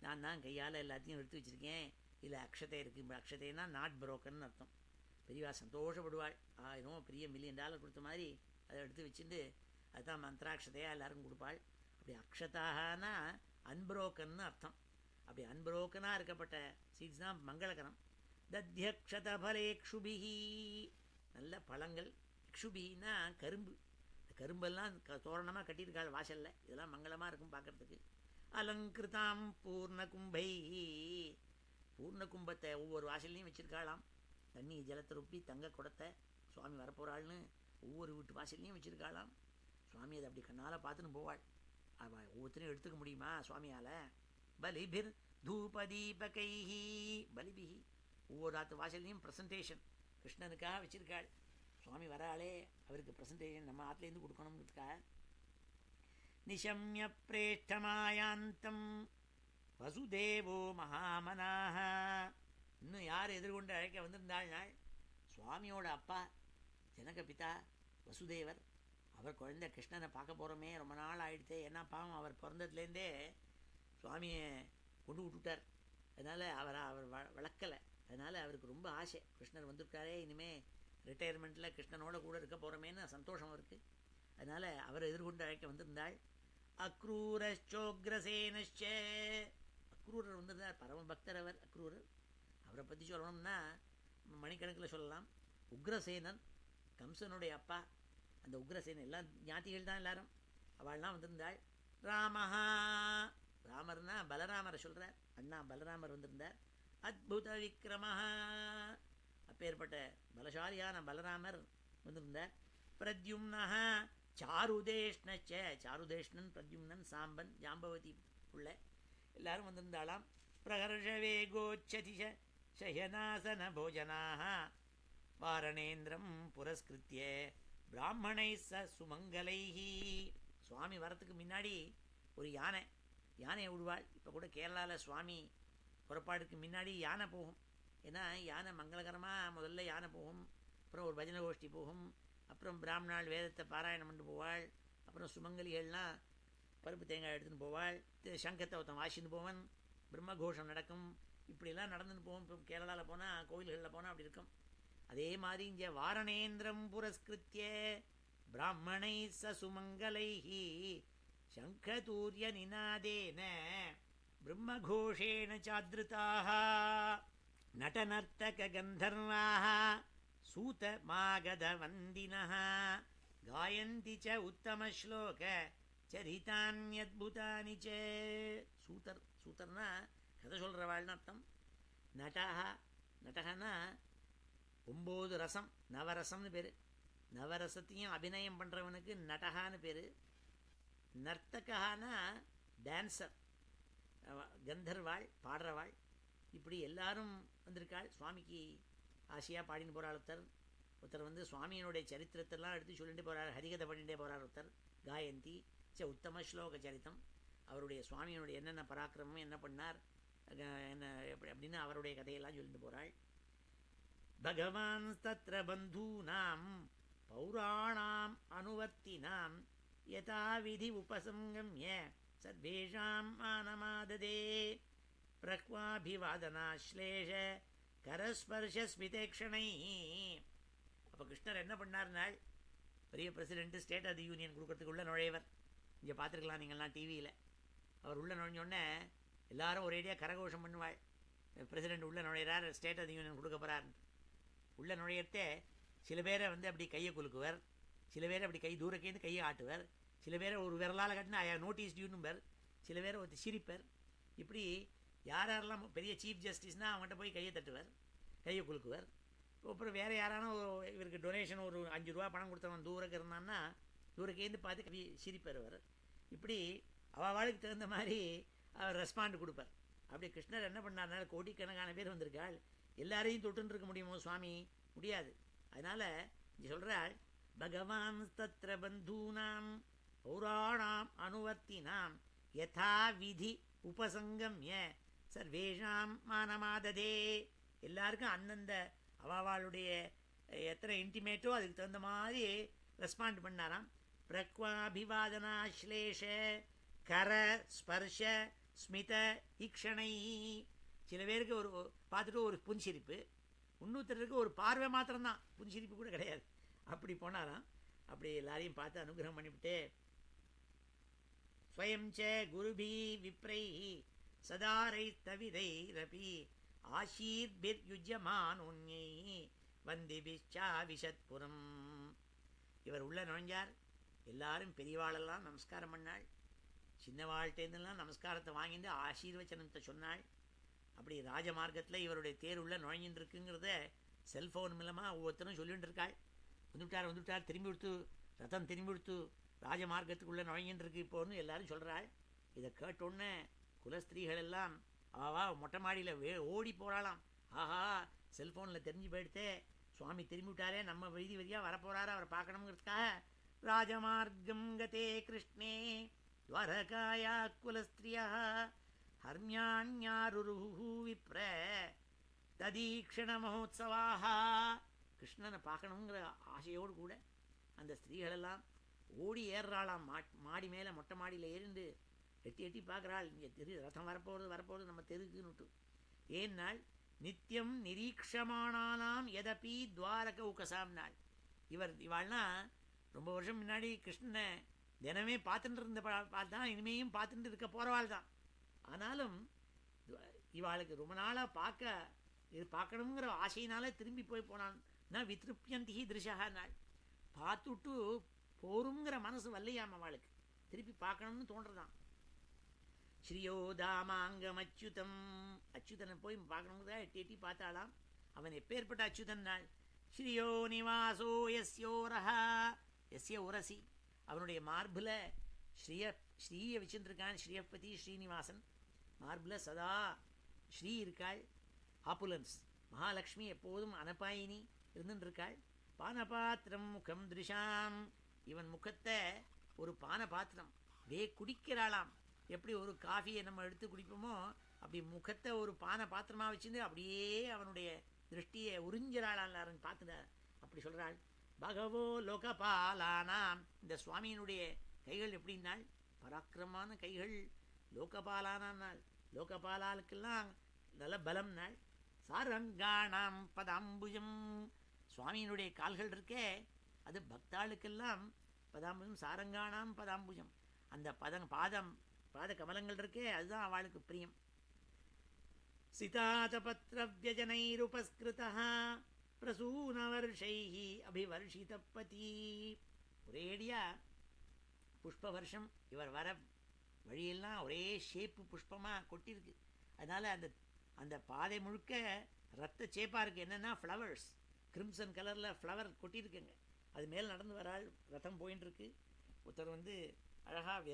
நான் தான் கையால் எல்லாத்தையும் எடுத்து வச்சுருக்கேன், இதில் அக்ஷதை இருக்குது. அக்ஷதைன்னா நாட் புரோக்கன்னு அர்த்தம். பெரியவா சந்தோஷப்படுவாள். இன்னும் பெரிய $1 million கொடுத்த மாதிரி அதை எடுத்து வச்சுட்டு அதுதான் மந்திராட்சதையாக எல்லாருக்கும் கொடுப்பாள். அப்படி அக்ஷதாகனா அன்புரோக்கன்னு அர்த்தம். அப்படி அன்புரோக்கனாக இருக்கப்பட்ட சீட்ஸ் தான் மங்களகரம். தத்யக்ஷத பலேக்ஷுபிஹி. நல்ல பழங்கள். இக்ஷுபின்னா கரும்பு. இந்த கரும்பெல்லாம் தோரணமாக கட்டியிருக்காள் வாசலில். இதெல்லாம் மங்களமாக இருக்கும் பார்க்குறதுக்கு. அலங்கிருதாம் பூர்ண கும்பை. பூர்ண கும்பத்தை ஒவ்வொரு வாசல்லையும் வச்சுருக்காளாம். தண்ணி ஜலத்தை ருப்பி தங்க குடத்தை சுவாமி வரப்போகிறாள்னு ஒவ்வொரு வீட்டு வாசல்லையும் வச்சுருக்காளாம். சுவாமி அதை அப்படி கண்ணால் பார்த்துன்னு போவாள். அவள் ஒவ்வொருத்தரையும் எடுத்துக்க முடியுமா சுவாமியால்? பலிபிர் தூபதீபகைஹி. பலிபிஹி. ஒவ்வொரு ஆற்று வாசல்லையும் ப்ரெசன்டேஷன் கிருஷ்ணனுக்காக வச்சுருக்காள். சுவாமி வராளே, அவருக்கு ப்ரெசன்டேஷன் நம்ம ஆற்றுலேருந்து கொடுக்கணுங்கிறதுக்காக. நிஷம்ய பிரேஷ்டமாயாந்தம் வசுதேவோ மகாமனாக. இன்னும் யார் எதிர்கொண்டு அழைக்க வந்திருந்தாள் நாள்? சுவாமியோட அப்பா ஜனக பிதா வசுதேவர். அவர் குழந்தை கிருஷ்ணனை பார்க்க போகிறோமே, ரொம்ப நாள் ஆகிடுத்தே. ஏன்னா பாவம் அவர் பிறந்ததுலேருந்தே சுவாமியை கொண்டு விட்டுட்டார். அதனால் அவர் வளர்க்கலை. அதனால் அவருக்கு ரொம்ப ஆசை, கிருஷ்ணர் வந்திருக்காரே, இனிமேல் ரிட்டையர்மெண்ட்டில் கிருஷ்ணனோட கூட இருக்க போகிறோமேன்னு சந்தோஷம் அவருக்கு. அதனால் அவரை எதிர்கொண்டு அழைக்க வந்திருந்தாள். அக்ரூரச்சோக்ரசேனச்ச. அக்ரூரர் வந்திருந்தார். பரம பக்தர் அவர் அக்ரூரர். அவரை பற்றி சொல்லணும்னா மணிக்கணக்கில் சொல்லலாம். உக்ரசேனன் கம்சனுடைய அப்பா. அந்த உக்ரசேனன் எல்லாம் ஞாத்திகள் தான் எல்லாரும். அவள்லாம் வந்திருந்தாள். ராமஹா. ராமர்னா பலராமரை சொல்கிறார். அண்ணா பலராமர் வந்திருந்தார். அத்புத விக்ரமஹா. அப்பேற்பட்ட பலசாலியான பலராமர் வந்திருந்தார். பிரத்யும்னஹா சாருதேஷ்ணச்ச. சாருதேஷ்ணன், பிரத்யும்னன், சாம்பன், ஜாம்பவதி உள்ள எல்லாரும் வந்திருந்தாளாம். பிரகர்ஷவேகோச்சதிஷ சயனாசன போஜனாக வாரணேந்திரம் புரஸ்கிருத்திய பிராமணை சுமங்கலைஹி. சுவாமி வரத்துக்கு முன்னாடி ஒரு யானையை விடுவாள். இப்போ கூட கேரளாவில் சுவாமி புறப்பாடுக்கு முன்னாடி யானை போகும். ஏன்னா யானை மங்களகரமாக முதல்ல யானை போகும், அப்புறம் ஒரு பஜனை கோஷ்டி போகும், அப்புறம் பிராமணாள் வேதத்தை பாராயணம் பண்ணிட்டு போவாள், அப்புறம் சுமங்கலிகள்லாம் பருப்பு தேங்காய் எடுத்துன்னு போவாள், சங்கத்தை ஒருத்தன் வாசின்னு போவன், பிரம்மகோஷம் நடக்கும். இப்படிலாம் நடந்துன்னு போவோம். இப்போ கேரளாவில் போனால் கோவில்களில் போனால் அப்படி இருக்கும். அதே மாதிரி இங்கே வாரணேந்திரம் புரஸ்கிருத்திய பிராமணை சுமங்கலைஹி சங்கதூரிய நிநாதேன பிரம்மகோஷேண சாத்ருதாக நடனர்த்தக கந்தர்வாः சூத மாகத வந்தினः காயந்தி ச உத்தம ஸ்லோக சரிதான்யத்புதானி ச. சூதர்னா கதை சொல்கிறவாள்னு அர்த்தம். நடகனா 9 ரசம், நவரசம்னு பேர். நவரசத்தையும் அபிநயம் பண்ணுறவனுக்கு நடகான்னு பேர். நர்த்தகானா டான்சர், கந்தர்வாள், பாடுறவாள். இப்படி எல்லாரும் வந்திருக்காள். சுவாமிக்கு ஆசையாக பாடின்னு போகிறாள் ஒருத்தர் வந்து சுவாமியினுடைய சரித்திரத்தெல்லாம் எடுத்து சொல்லிட்டு போகிறார், ஹரிகதை பண்ணிகிட்டே போகிறார் ஒருத்தர். காயந்தி ச உத்தம ஸ்லோக சரித்தம், அவருடைய சுவாமியினுடைய என்னென்ன பராக்கிரமம், என்ன பண்ணார், என்ன எப்படி அப்படின்னு அவருடைய கதையெல்லாம் சொல்லிட்டு போகிறாள். பகவான் தத்ர பந்தூனாம் பௌராணாம் அனுவர்த்தினாம் யதா விதி உபசங்கம்ய சர்வேஷாம் மானமாததே பிரக்வாபிவாதனாஸ்லேஷ கரஸ்பர்ஷஸ்மிதேக்ஷணை. அப்போ கிருஷ்ணர் என்ன பண்ணார்னால், பெரிய president state of the union கொடுக்கறதுக்கு உள்ள நுழைவர். இங்கே பார்த்துருக்கலாம் நீங்கள்லாம் டிவியில். அவர் உள்ளே நுழைஞ்சோடனே எல்லாரும் ஒரேடியாக கரகோஷம் பண்ணுவாள். பிரசிடென்ட் உள்ளே நுழையிறார், ஸ்டேட் ஆஃப் தி யூனியன் கொடுக்க போகிறார். உள்ளே நுழையத்தே சில பேரை வந்து அப்படி கையை குலுக்குவர், சில பேரை அப்படி கை தூரக்கேந்து கையை ஆட்டுவர், சில பேரை ஒரு விரலால் கட்டினா நோட்டீஸ் டியூனும்பர், சில பேரை ஒரு சிரிப்பர். இப்படி யாரெல்லாம் பெரிய சீஃப் ஜஸ்டிஸ்னால் அவங்ககிட்ட போய் கையை தட்டுவர், கையை குலுக்குவர். அப்புறம் வேறு யாரானும் இவருக்கு டொனேஷன் ஒரு 5 ரூபா பணம் கொடுத்தவன் தூரக்கு இருந்தான்னா தூரக்கேந்து பார்த்து கை சிரிப்பவர். இப்படி அவளுக்கு தகுந்த மாதிரி அவர் ரெஸ்பாண்ட் கொடுப்பார். அப்படி கிருஷ்ணர் என்ன பண்ணார்னால கோடிக்கணக்கான பேர் வந்திருக்காள், எல்லாரையும் தொட்டுன்னு இருக்க முடியுமோ சுவாமி? முடியாது. அதனால் இங்கே சொல்கிறாள், பகவான் தத்ர பந்தூனாம் பௌராணாம் அனுவர்த்தினாம் யதா விதி உபசங்கம்ய சர்வேஷாம் மானமாததே. எல்லாருக்கும் அந்தந்த அவளுடைய எத்தனை இன்டிமேட்டோ அதுக்கு தகுந்த மாதிரி ரெஸ்பாண்ட் பண்ணாராம். பிரக்வாபிவாதனாஸ்லேஷ கர ஸ்பர்ஷ ஸ்மித ஈக்ஷணை. சில பேருக்கு ஒரு பார்த்துட்டு ஒரு புன்சிரிப்பு, இன்னொருத்தருக்கு ஒரு பார்வை மாத்திரம்தான், புன்சிரிப்பு கூட கிடையாது. அப்படி போனாராம். அப்படி எல்லாரையும் பார்த்து அனுகிரகம் பண்ணிவிட்டு ஸ்வயம் ச குருபி விப்ரை சதாரை தவிதை ரபி ஆஷீர்பிர் யுஜ்யமானோன்யை வந்திபிச்சா விஷத்புரம். இவர் உள்ள நுழைஞ்சார். எல்லாரும் பெரியவாளெல்லாம் நமஸ்காரம் பண்ணாள். சின்னவாழ்கிட்டேருந்தெல்லாம் நமஸ்காரத்தை வாங்கிட்டு ஆசீர்வச்சனத்தை சொன்னாள். அப்படி ராஜமார்க்கத்தில் இவருடைய தேர் உள்ள நுழைஞ்சின்னு இருக்குங்கிறத செல்ஃபோன் மூலமாக ஒவ்வொருத்தரும் சொல்லிகிட்டு இருக்காள். வந்துவிட்டார், திரும்பி கொடுத்து ரத்தம் திரும்பி கொடுத்து ராஜமார்க்கத்துக்குள்ளே நுழைஞ்சின்னு இருக்கு இப்போன்னு எல்லாரும் சொல்கிறாள். இதை கேட்டோன்னே குலஸ்திரீகள் எல்லாம் ஆவா மொட்டை மாடியில் ஓடி போகிறாளாம். ஆஹா, செல்ஃபோனில் தெரிஞ்சு போயிடுத்தே, சுவாமி திரும்பி விட்டாரே, நம்ம வீதி வழியாக வரப்போகிறாரு, அவரை பார்க்கணுங்கிறதுக்காக. ராஜமார்க்கம் கதே கிருஷ்ணே துவாரகாயா குலஸ்திரியா ஹர்மியான்யாருருஹு விப்ர ததீக்ஷண மகோத்சவாக. கிருஷ்ணனை பார்க்கணுங்கிற ஆசையோடு கூட அந்த ஸ்திரீகளெல்லாம் ஓடி ஏறுறாளாம். மாடி மேலே மொட்டை மாடியில் ஏறிண்டு எட்டி எட்டி பார்க்குறாள். இங்கே ரதம் வரப்போகிறது நம்ம தெருக்குன்னுட்டு. ஏன்னால் நித்தியம் நிரீக்ஷமானாலாம் எதப்பி துவாரக உகசாம் நாள். இவாள்னா ரொம்ப வருஷம் முன்னாடி கிருஷ்ணனை தினமே பார்த்துட்டு இருந்த தான், இனிமேயும் பார்த்துட்டு இருக்க போகிறவாள் தான். ஆனாலும் இவாளுக்கு ரொம்ப நாளாக இது பார்க்கணுங்கிற ஆசையினால திரும்பி போனான்னா வித்ருப்பியந்தி திருஷா நாள். பார்த்துட்டு போருங்கிற மனசு வரலையாம் அவளுக்கு, திருப்பி பார்க்கணும்னு தோன்றதான். ஸ்ரீயோதாமாங்கம் அச்சுதம், அச்சுதனை போய் பார்க்கணுங்கிறதா எட்டி எட்டி பார்த்தாலாம். அவன் எப்பேற்பட்ட அச்சுதன் நாள். ஸ்ரீயோ நிவாசோ யஸ்யோரஹா எஸ்ய உரசி. அவனுடைய மார்பில் ஸ்ரீயை வச்சுருக்கான். ஸ்ரீயப்பதி ஸ்ரீனிவாசன் மார்பில் சதா ஸ்ரீ இருக்காள். ஆப்புலன்ஸ் மகாலட்சுமி எப்போதும் அனபாயினி இருந்துருக்காள். பானபாத்திரம் முகம் திருஷாம். இவன் முகத்தை ஒரு பான பாத்திரம் குடிக்கிறாளாம். எப்படி ஒரு காஃபியை நம்ம எடுத்து குடிப்போமோ அப்படி முகத்தை ஒரு பானை பாத்திரமாக வச்சுருந்து அப்படியே அவனுடைய திருஷ்டியை உறிஞ்சிறாளான்னு பார்த்துட. அப்படி சொல்கிறாள். பகவோ லோகபாலானாம். இந்த சுவாமியினுடைய கைகள் எப்படின்னாள், பராக்கிரமான கைகள். லோகபாலானாள், லோகபாலாளுக்கெல்லாம் நல்ல பலம் நாள். சாரங்காணாம் பதாம்புஜம். சுவாமியினுடைய கால்கள் இருக்கே அது பக்தாளுக்கெல்லாம் பதாம்புஜம் சாரங்கானாம் பதாம்புஜம். அந்த பாத கமலங்கள் இருக்கே அதுதான் அவளுக்கு பிரியம். சிதாதபத்ரவ்யஜனைருபஸ்கிருதः பிரசூனவர்ஷைः அபிவர்ஷிதப்பதி. ஒரேடியா புஷ்ப வருஷம் இவர் வர வழியெல்லாம் ஒரே ஷேப்பு புஷ்பமாக கொட்டியிருக்கு. அதனால் அந்த பாதை முழுக்க ரத்த சேப்பாக இருக்குது. என்னென்னா ஃப்ளவர்ஸ், கிரிம்சன் கலரில் ஃப்ளவர் கொட்டியிருக்குங்க. அது மேலே நடந்து வராள், ரத்தம் போயின்னு இருக்கு. ஒருத்தர் அழகாக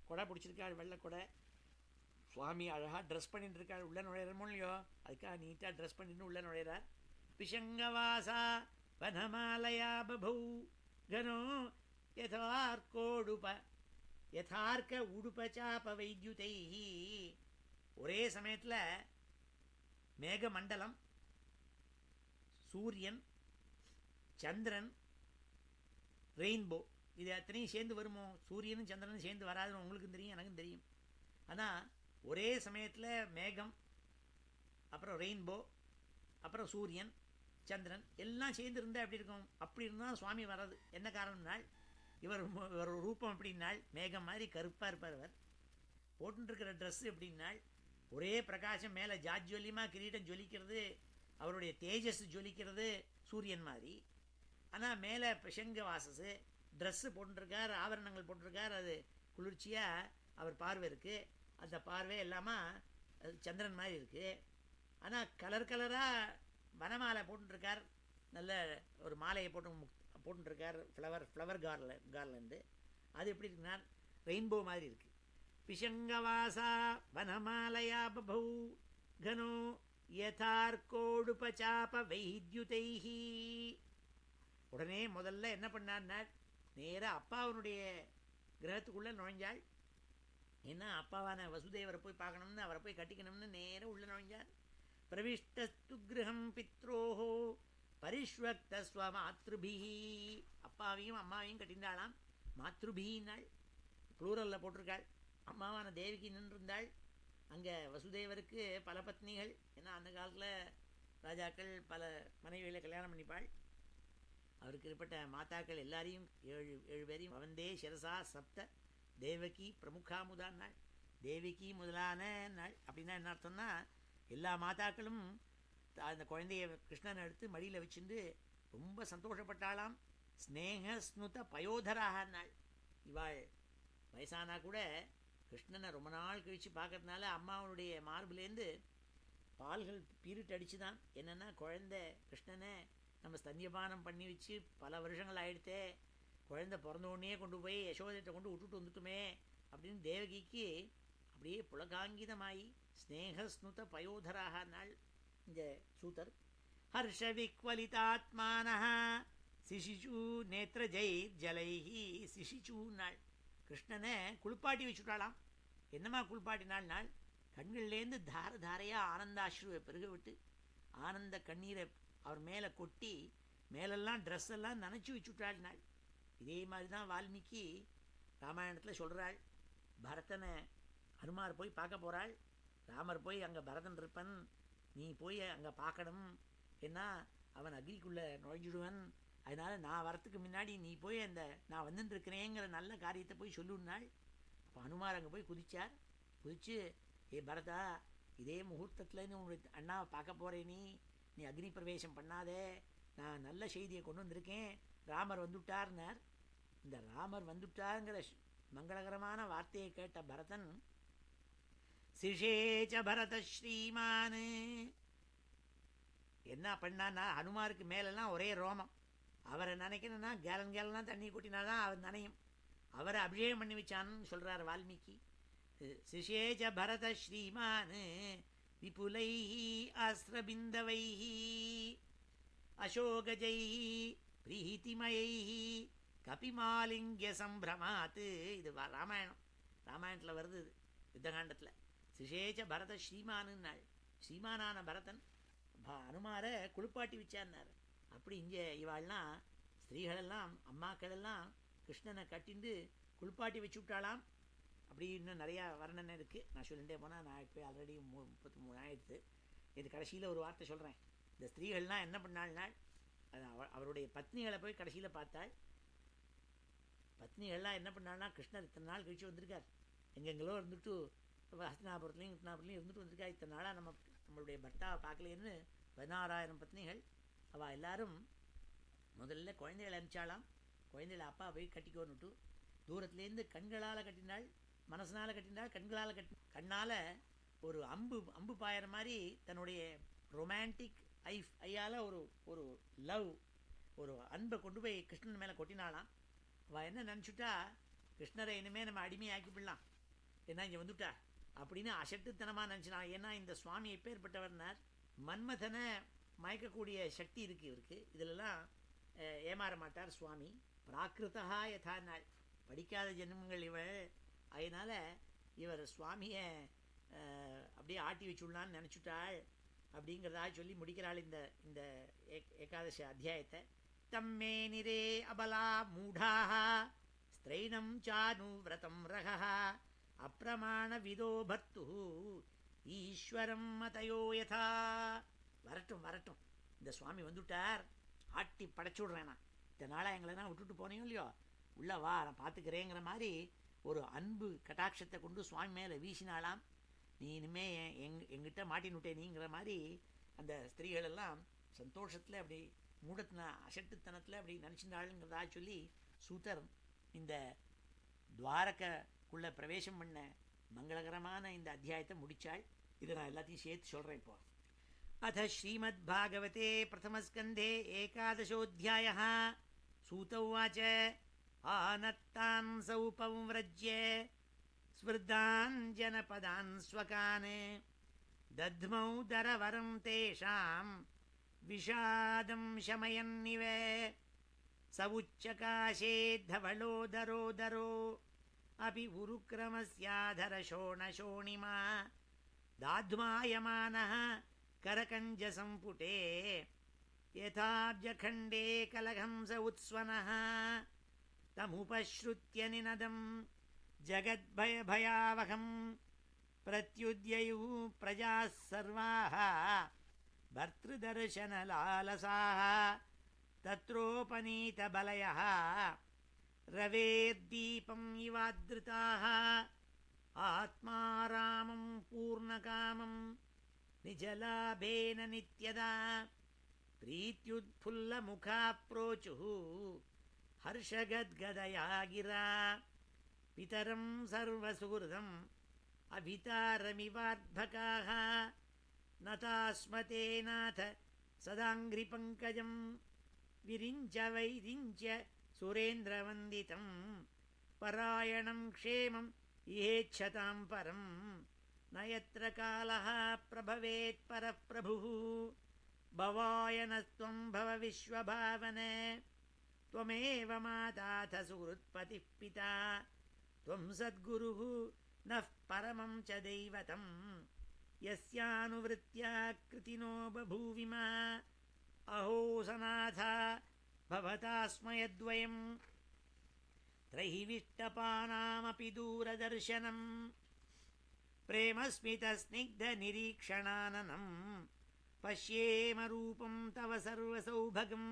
கொடை பிடிச்சிருக்காள், வெள்ளை கொடை. சுவாமி அழகாக ட்ரெஸ் பண்ணிட்டு இருக்காள். உள்ளே நுழையிறமோ இல்லையோ அதுக்காக நீட்டாக ட்ரெஸ் பண்ணிட்டு உள்ளே நுழையிறார். பிஷங்கவாசா வனமாலயா பபௌ கனோ யதார்க்க உடுபச்சாப வைத்யுதைஹி. ஒரே சமயத்தில் மேகமண்டலம், சூரியன், சந்திரன், ரெயின்போ, இது அத்தனையும் சேர்ந்து வருமோ? சூரியனும் சந்திரனும் சேர்ந்து வராதுன்னு உங்களுக்கும் தெரியும், எனக்கும் தெரியும். ஆனால் ஒரே சமயத்தில் மேகம், அப்புறம் ரெயின்போ, அப்புறம் சூரியன், சந்திரன் எல்லாம் சேர்ந்து இருந்தால் எப்படி இருக்கும்? அப்படி இருந்தால் சுவாமி வர்றது என்ன காரணம்னால், இவர் ரூபம் எப்படின்னாள் மேகம் மாதிரி கருப்பாக இருப்பார். அவர் போட்டுருக்கிற ட்ரெஸ்ஸு எப்படின்னாள் ஒரே பிரகாசம், மேலே ஜாஜ்வல்யமாக கிரீடம் ஜொலிக்கிறது, அவருடைய தேஜஸ் ஜொலிக்கிறது சூரியன் மாதிரி. ஆனால் மேலே பிரசங்க வாசஸு ட்ரெஸ்ஸு போட்டுருக்கார், ஆபரணங்கள் போட்டிருக்கார், அது குளிர்ச்சியாக அவர் பார்வை இருக்குது. அந்த பார்வை இல்லாமல் அது சந்திரன் மாதிரி இருக்குது. ஆனால் கலர் கலராக வனமாலை போட்டுருக்கார், நல்ல ஒரு மாலையை போட்டுருக்கார், ஃப்ளவர் கார்லண்டு. அது எப்படி இருக்குன்னா ரெயின்போ மாதிரி இருக்குது. பிஷங்கவாசா வனமாலயா பபௌ கனோ யதார்க்கோடுபச்சாப வைத்யுதைஹி. உடனே முதல்ல என்ன பண்ணார்னா நேராக அப்பாவனுடைய கிரகத்துக்குள்ளே நுழைஞ்சாள். ஏன்னா அப்பாவான வசுதேவரை போய் பார்க்கணும்னு, அவரை போய் கட்டிக்கணும்னு நேராக உள்ளே நுழைஞ்சார். பிரவிஷ்டஸ்து கிரகம் பித்ரோஹோ பரிஷ்வக்தஸ்வ மாத்ருபிஹி. அப்பாவையும் அம்மாவையும் கட்டிண்டாளாம். மாத்ருபின்னாள் ப்ளூரலில் போட்டிருக்காள். அம்மாவான தேவிக்கு நின்றிருந்தாள். அங்கே வசுதேவருக்கு பல பத்னிகள். ஏன்னா அந்த காலத்தில் ராஜாக்கள் பல மனைவிகளை கல்யாணம் பண்ணிப்பாள். அவருக்கு ஏற்பட்ட மாதாக்கள் எல்லாரையும் ஏழு பேரையும் வந்தே சிரசா சப்த தேவகி பிரமுகாமுதான் நாள், தேவிக்கு முதலான நாள். அப்படின்னா என்ன அர்த்தம்னா எல்லா மாதாக்களும் அந்த குழந்தைய கிருஷ்ணனை எடுத்து மடியில் வச்சுட்டு ரொம்ப சந்தோஷப்பட்டாளாம். ஸ்னேக ஸ்னுத பயோதராக நாள். இவாள் வயசானா கூட கிருஷ்ணனை ரொம்ப நாள் கழித்து பார்க்கறதுனால அம்மாவனுடைய மார்பிலேருந்து பால்கள் பீரிட்டு அடிச்சு தான். என்னென்னா குழந்தை கிருஷ்ணனை நம்ம ஸ்தன்யபானம் பண்ணி வச்சு பல வருஷங்கள் ஆகிடுத்தே, குழந்தை பிறந்தோடனே கொண்டு போய் யசோதத்தை கொண்டு விட்டுட்டு வந்துட்டுமே அப்படின்னு தேவகிக்கு அப்படியே புலகாங்கிதமாயி ஸ்னேகஸ்னுத பயோதராக நாள் இந்த சூத்தர். ஹர்ஷ விக்வலிதாத்மான சிசிச்சு நேத்திர ஜெய் ஜலைஹி. சிசிச்சு நாள் கிருஷ்ணனை குளிப்பாட்டி வச்சுட்டாளாம். என்னம்மா குளிப்பாட்டினாள் நாள்? கண்கள்லேருந்து தார தாரையாக ஆனந்தாஸ்ருவை பெருக விட்டு ஆனந்த கண்ணீரை அவர் மேலே கொட்டி மேலெல்லாம் ட்ரெஸ் எல்லாம் நனைச்சி வச்சுட்டாள் நாள். இதே மாதிரி தான் வால்மீகி ராமாயணத்தில் சொல்கிறாள். பரதனை ஹனுமார் போய் பார்க்க போகிறாள். ராமர் போய் அங்கே பரதன் இருப்பன், நீ போய் அங்கே பார்க்கணும், ஏன்னா அவன் அக்னிக்குள்ளே நுழைஞ்சிடுவன், அதனால் நான் வரத்துக்கு முன்னாடி நீ போய் அந்த நான் வந்துட்டுருக்கிறேங்கிற நல்ல காரியத்தை போய் சொல்லுன்னாள். அப்போ ஹனுமார் அங்கே போய் குதிச்சார். குதிச்சு, ஏ பரதா, இதே முகூர்த்தத்தில் உன்னுடைய அண்ணாவை பார்க்க போகிறேன், நீ அக்னி பிரவேசம் பண்ணாதே, நான் நல்ல செய்தியை கொண்டு வந்திருக்கேன், ராமர் வந்துட்டார்னார். இந்த ராமர் வந்துட்டாருங்கிற மங்களகரமான வார்த்தையை கேட்ட பரதன் சிஷேச்ச பரத ஸ்ரீமான் என்ன பண்ணான்னா ஹனுமாருக்கு மேலெல்லாம் ஒரே ரோமம். அவரை நினைக்கணும்னா கேலன் தண்ணி கூட்டினாதான் அவர் நனையும். அவரை அபிஷேகம் பண்ணி வச்சான்னு சொல்கிறார் வால்மீகி. சிஷேச்ச பரத ஸ்ரீமான் விபுலை ஆஸ்ரபிந்தவை அசோகஜை பிரீத்திமயை கபிமாலிங்க சம்பிரமாத். இது ராமாயணத்தில் வருது, இது யுத்தகாண்டத்தில். சிஷேச்ச பரத ஸ்ரீமானுன்னாள். ஸ்ரீமானான பரதன் அனுமாரை குளிப்பாட்டி வச்சார்னார். அப்படி இங்கே இவாள்லாம் ஸ்திரீகளெல்லாம் அம்மாக்களெல்லாம் கிருஷ்ணனை கட்டிண்டு குளிப்பாட்டி வச்சு விட்டாலாம். அப்படி இன்னும் நிறையா வர்ணனை இருக்குது. நான் சொல்லிகிட்டே போனால் நான் இப்போ ஆல்ரெடி 33 ஆயிடுது. இது கடைசியில் ஒரு வார்த்தை சொல்கிறேன். இந்த ஸ்திரீகள்லாம் என்ன பண்ணாள்னால் அது அவருடைய பத்னிகளை போய் கடைசியில் பார்த்தாள். பத்னிகள்லாம் என்ன பண்ணாள்னா, கிருஷ்ணர் இத்தனை நாள் கழிச்சு வந்திருக்கார், எங்கெங்களோ இருந்துட்டு ஹஸ்தினாபுரத்துலையும் இருந்துட்டு வந்திருக்கார், இத்தனை நாளாக நம்மளுடைய பர்த்தாவை பார்க்கலேன்னு 16,000 பத்னிகள். அவள் எல்லாரும் முதல்ல குழந்தைகளை அனுப்பிச்சாலாம். குழந்தைகளை அப்பா போய் கட்டிக்கோன்னுட்டு தூரத்துலேருந்து கண்களால் கட்டினாள், மனசனால் கட்டினாள், கண்ணால் ஒரு அம்பு பாயிற மாதிரி தன்னுடைய ரொமான்டிக் ஐயால் ஒரு லவ், ஒரு அன்பை கொண்டு போய் கிருஷ்ணன் மேலே கொட்டினாலாம். அவள் என்ன நினச்சிட்டா, கிருஷ்ணரை இனிமேல் நம்ம அடிமையாக்கிவிடலாம், ஏன்னா இங்கே வந்துட்டா அப்படின்னு அசட்டுத்தனமாக நினச்சினான். ஏன்னா இந்த சுவாமி எப்பேற்பட்டவர்னார், மன்மதனை மயக்கக்கூடிய சக்தி இருக்குது இவருக்கு. இதிலெல்லாம் ஏமாற மாட்டார் சுவாமி. பிராகிருதா யதா நாள், படிக்காத ஜென்மங்கள் இவள், அதனால் இவர் சுவாமியை அப்படியே ஆட்டி வச்சுடலான்னு நினச்சிட்டாள் அப்படிங்கிறதா சொல்லி முடிக்கிறாள் இந்த ஏகாதசி அத்தியாயத்தை. தம்மே நிரே அபலா மூடாக ஸ்திரைனம் சானு விரதம் ரகா அப்பிரமாண விதோ பர்த்து ஈஸ்வரம் மதயோ யதா. வரட்டும் வரட்டும், இந்த சுவாமி வந்துட்டார், ஆட்டி படைச்சு விட்றேன். நான் இத்தனை நாளாக எங்களெல்லாம் விட்டுட்டு போனேன் இல்லையோ, உள்ளே வா நான் பார்த்துக்கிறேங்கிற மாதிரி ஒரு அன்பு கட்டாட்சத்தை கொண்டு சுவாமி மேலே வீசினாலாம். நீ இனிமே எங்கிட்ட மாட்டினுட்டே நீங்கிற மாதிரி அந்த ஸ்திரீகள் எல்லாம் சந்தோஷத்தில் அப்படி மூடத்தின அசட்டுத்தனத்தில் அப்படி நினச்சிருந்தாளுங்கிறதா சொல்லி சூதர் இந்த துவாரக்குள்ளே பிரவேசம் பண்ண மங்களகரமான இந்த அத்தியாயத்தை முடித்தாள். இதை நான் எல்லாத்தையும் சேர்த்து சொல்கிறேன் இப்போ. अथ श्रीमद्भागवते प्रथमस्कन्धे एकादशोऽध्यायः। सूत उवाच आनत्तान् सौपव्रज्य स्मृतान् जनपदान् स्वकान् दध्मौ दरवरं तेषां विषादं शमयन्निव स उच्चकाशे धवलोदरोदरो अपि उरुक्रमस्याधरशोणशोणिमा दाध्मायमानः करकञ्जसम्पुटे यथाब्जखण्डे कलहंस उत्स्वनः तमुपश्रुत्य निनदं जगद्भयभयावहं प्रत्युद्ययुः प्रजाः सर्वाः भर्तृदर्शनलालसाः तत्रोपनीतबलयः रवेर्दीपम् इवादृताः आत्मारामं पूर्णकामं निजलाभेन नित्यदा प्रीत्युत्फुल्लमुखाप्रोचुः हर्षगद्गदया गिरा पितरं सर्वसुहृदम् अभितारमिवार्भकाः नतास्मते नाथ सदाङ्घ्रिपङ्कजं विरिञ्च वैरिञ्च सुरेन्द्रवन्दितं परायणं क्षेमम् इहेच्छतां परं न यत्र कालः प्रभवेत् परः प्रभुः भवाय नस्त्वं भव विश्वभावने त्वमेव माताथ सुहृत्पतिः पिता त्वं सद्गुरुः नः परमं च दैवतं यस्यानुवृत्त्या कृतिनो बभूविमा अहो सनाथा भवतास्मयद्वयम् त्रैविष्टपानामपि दूरदर्शनं प्रेमस्मितस्निग्धनिरीक्षणाननं पश्येम रूपं तव सर्वसौभगं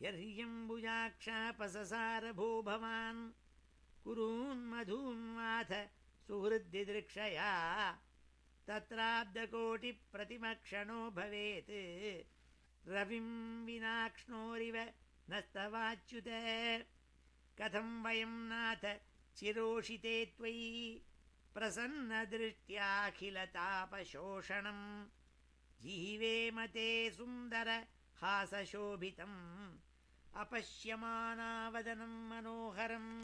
यर्ह्यम्बुजाक्षापससार भो भवान् कुरून्मधून्माथ सुहृद्दिदृक्षया तत्राब्धकोटिप्रतिमक्षणो भवेत् रविं विनाक्ष्णोरिव नस्तवाच्युत कथं वयं नाथ चिरोषिते त्वयि प्रसन्नदृष्ट्याखिलतापशोषणं जीवेम ते सुन्दर हासशोभितम् अपश्यमानावदनं मनोहरम्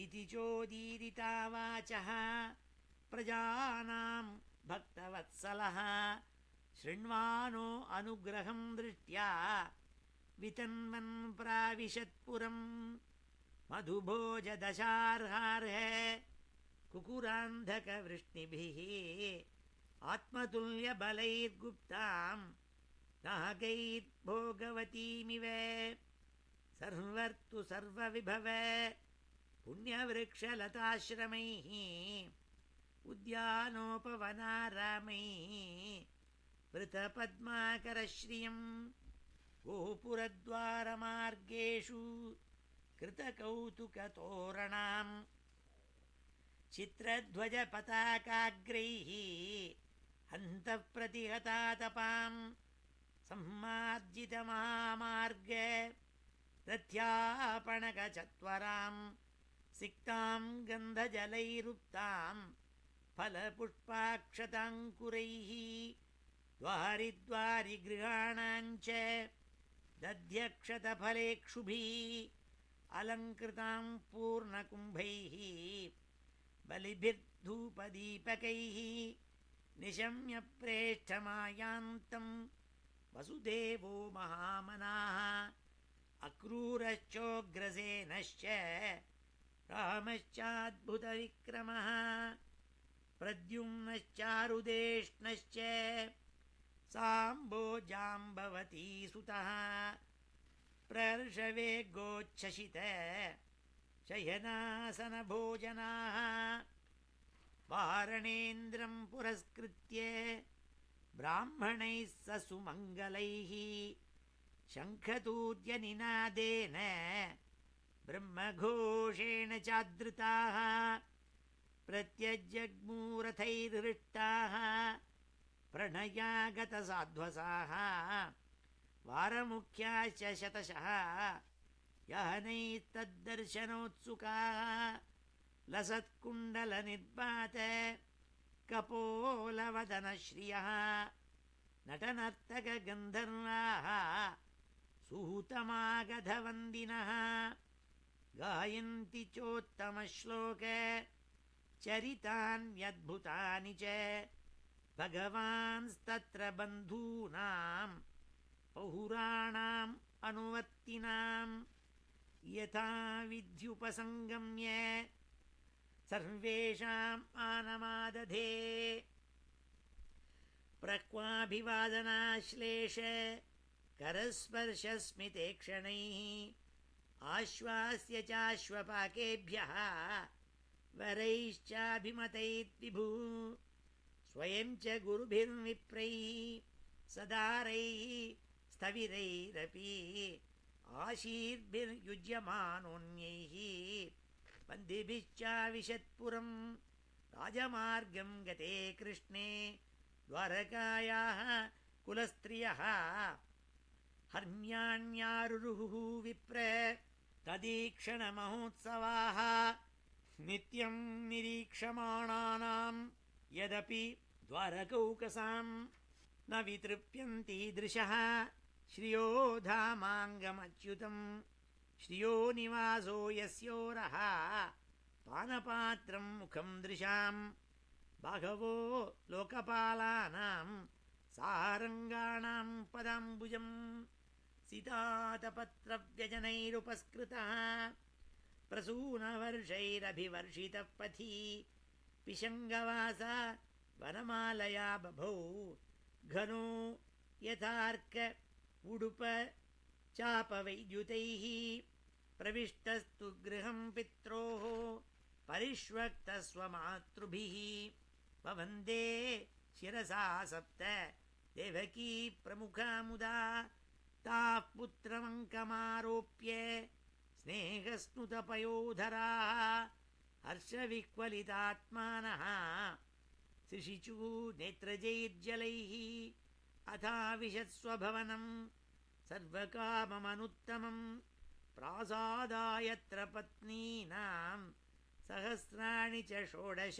इति चोदीरिता वाचः प्रजानां भक्तवत्सलः शृण्वानो अनुग्रहं दृष्ट्या वितन्वन् प्राविशत्पुरम् मधुभोजदशार्हार्ह कुकुरान्धकवृष्णिभिः आत्मतुल्यबलैर्गुप्तां नागैर्भोगवतीमिव सर्वर्तु सर्वविभव पुण्यवृक्षलताश्रमैः उद्यानोपवनारामैः वृतपद्माकरश्रियं गोपुरद्वारमार्गेषु कृतकौतुकतोरणाम् चित्रध्वजपताकाग्रैः हन्तप्रतिहतातपाम् सम्मार्जितमहामार्ग रथ्यापणकचत्वराम् सिक्ताम् गन्धजलैरुक्ताम् फलपुष्पाक्षताङ्कुरैः द्वारि गृहाणाञ्च दध्यक्षतफलेक्षुभिः अलङ्कृताम् पूर्णकुम्भैः बलिभिर्धूपदीपकैः निशम्य प्रेष्ठमायान्तम् वसुदेवो महामनाः अक्रूरश्चोग्रसेनश्च रामश्चाद्भुतविक्रमः प्रद्युम्नश्चारुदेष्णश्च साम्बोजाम्बवती सुतः प्रर्षवेगोच्छसित शयनासनभोजनाः वारणेन्द्रं पुरस्कृत्य ब्राह्मणैः स सुमङ्गलैः शङ्खतूर्यनिनादेन ब्रह्मघोषेण चादृताः प्रत्यजग्मूरथैर्हृष्टाः प्रणयागतसाध्वसाः वारमुख्याश्च शतशः यहनैस्तद्दर्शनोत्सुकाः लसत्कुण्डलनिर्वात कपोलवदनश्रियः नटनर्तकगन्धर्वाः सुहूतमागधवन्दिनः गायन्ति चोत्तमश्लोक चरितान्यद्भुतानि च भगवांस्तत्र बन्धूनां पौराणाम् अनुवर्तिनां यथा विद्युपसङ्गम्य सर्वेषाम् आनमादधे प्रक्वाभिवादनाश्लेष करस्पर्शस्मिते क्षणैः आश्वास्य चाश्वपाकेभ्यः वरैश्चाभिमतैर्विभुः स्वयं च गुरुभिर्विप्रैः सदारैः स्थविरैरपि आशीर्भिर्युज्यमानोऽन्यैः बन्दिभिश्चाविशत्पुरं राजमार्गं गते कृष्णे द्वारकायाः कुलस्त्रियः हर्म्याण्यारुरुहुः विप्र तदीक्षणमहोत्सवाः नित्यं निरीक्षमाणानां यदपि द्वारकौकसां न वितृप्यन्ति दृशः श्रियो धामाङ्गमच्युतं श्रियो निवासो यस्योरः पानपात्रं मुखं दृशां बहवो लोकपालानां सारङ्गाणां पदाम्बुजं सितातपत्रव्यजनैरुपस्कृतः प्रसूनवर्षैरभिवर्षितः पथि पिशङ्गवास वनमालया बभौ घनो यथार्क उडुप चापवैद्युतैः प्रविष्टस्तु गृहं पित्रोः परिष्वक्तस्वमातृभिः ववन्दे शिरसा सप्त देवकी प्रमुखा मुदा ताः पुत्रमङ्कमारोप्य स्नेहस्नुतपयोधराः हर्षविह्वलितात्मानः शिशिचुः नेत्रजैर्जलैः अथाविशत्स्वभवनं सर्वकाममनुत्तमं प्रासादायत्र पत्नीनां सहस्राणि च षोडश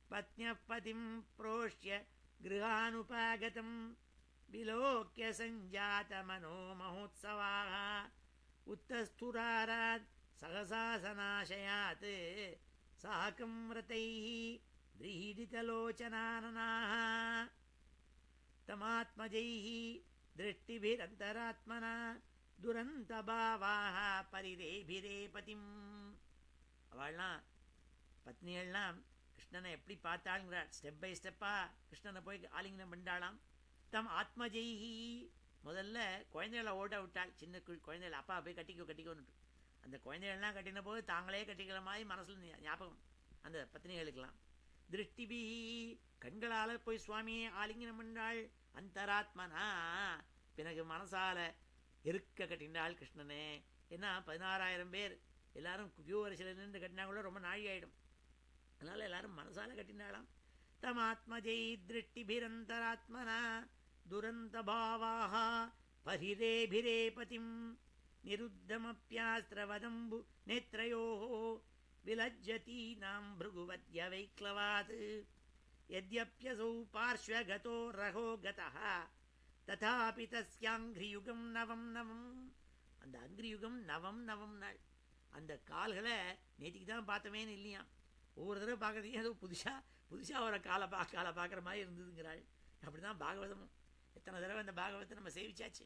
पत्न्यः पतिं प्रोष्य गृहानुपागतं विलोक्य सञ्जातमनो महोत्सवाः उत्तस्थुरारात् सहसा सनाशयात् साकं व्रतैः व्रीडितलोचनाननाः तमात्मजैः दृष्टिभिरन्तरात्मना दुरन्तभावाः परिरेभिरे பதிம். அவள்லாம் பத்னிகள்லாம் கிருஷ்ணனை எப்படி பார்த்தாளுங்கிறாள். ஸ்டெப் பை ஸ்டெப்பா கிருஷ்ணனை போய் ஆலிங்கனம் பண்ணாளாம். தம் ஆத்மஜெய்ஹி முதல்ல குழந்தைகளை ஓட விட்டாள். சின்ன குழந்தைகள் அப்பா போய் கட்டிக்கோன்னுட்டு அந்த குழந்தைகள்லாம் கட்டின போது தாங்களே கட்டிக்கிற மாதிரி மனசில் ஞாபகம் அந்த பத்னிகளுக்கெல்லாம். திருஷ்டிபி கண்களால் போய் சுவாமியை ஆலிங்கனம் பண்ணாள். அந்தராத்மனா பிறகு மனசால இருக்க கட்டினாள் கிருஷ்ணனே. ஏன்னா 16,000 பேர் எல்லாரும் கியூ வரிசையில் நின்று கட்டினா கூட ரொம்ப நாழி ஆகிடும். அதனால் எல்லாரும் மனசால கட்டினாளாம். தமாத்மஜை திருஷ்டிபிரந்தராத்மனா துரந்த பாவாக பரிரேபிரே பதிம் நிருத்தமப்பியாஸ்திரவதம்பு நேத்ரயோ விலஜ்ஜதீனாம் பிருகுவத்ய வைக்லவாத் யத்யப்யசௌ பார்ஷ்வகதோ ரகோ கதः ததாபி தஸ்யாங்கிரியுகம் நவம் நவம். அந்த அங்கிரியுகம் நவம் நவம் நாள். அந்த கால்களை நேற்றுக்கு தான் பார்த்தமேன்னு இல்லையா, ஒவ்வொரு தடவை பார்க்குறதையும் ஏதோ புதுசாக ஒரு காலை பார்க்குற மாதிரி இருந்ததுங்கிறாள். அப்படி தான் பாகவதமும். எத்தனை தடவை அந்த பாகவதத்தை நம்ம சேவிச்சாச்சு.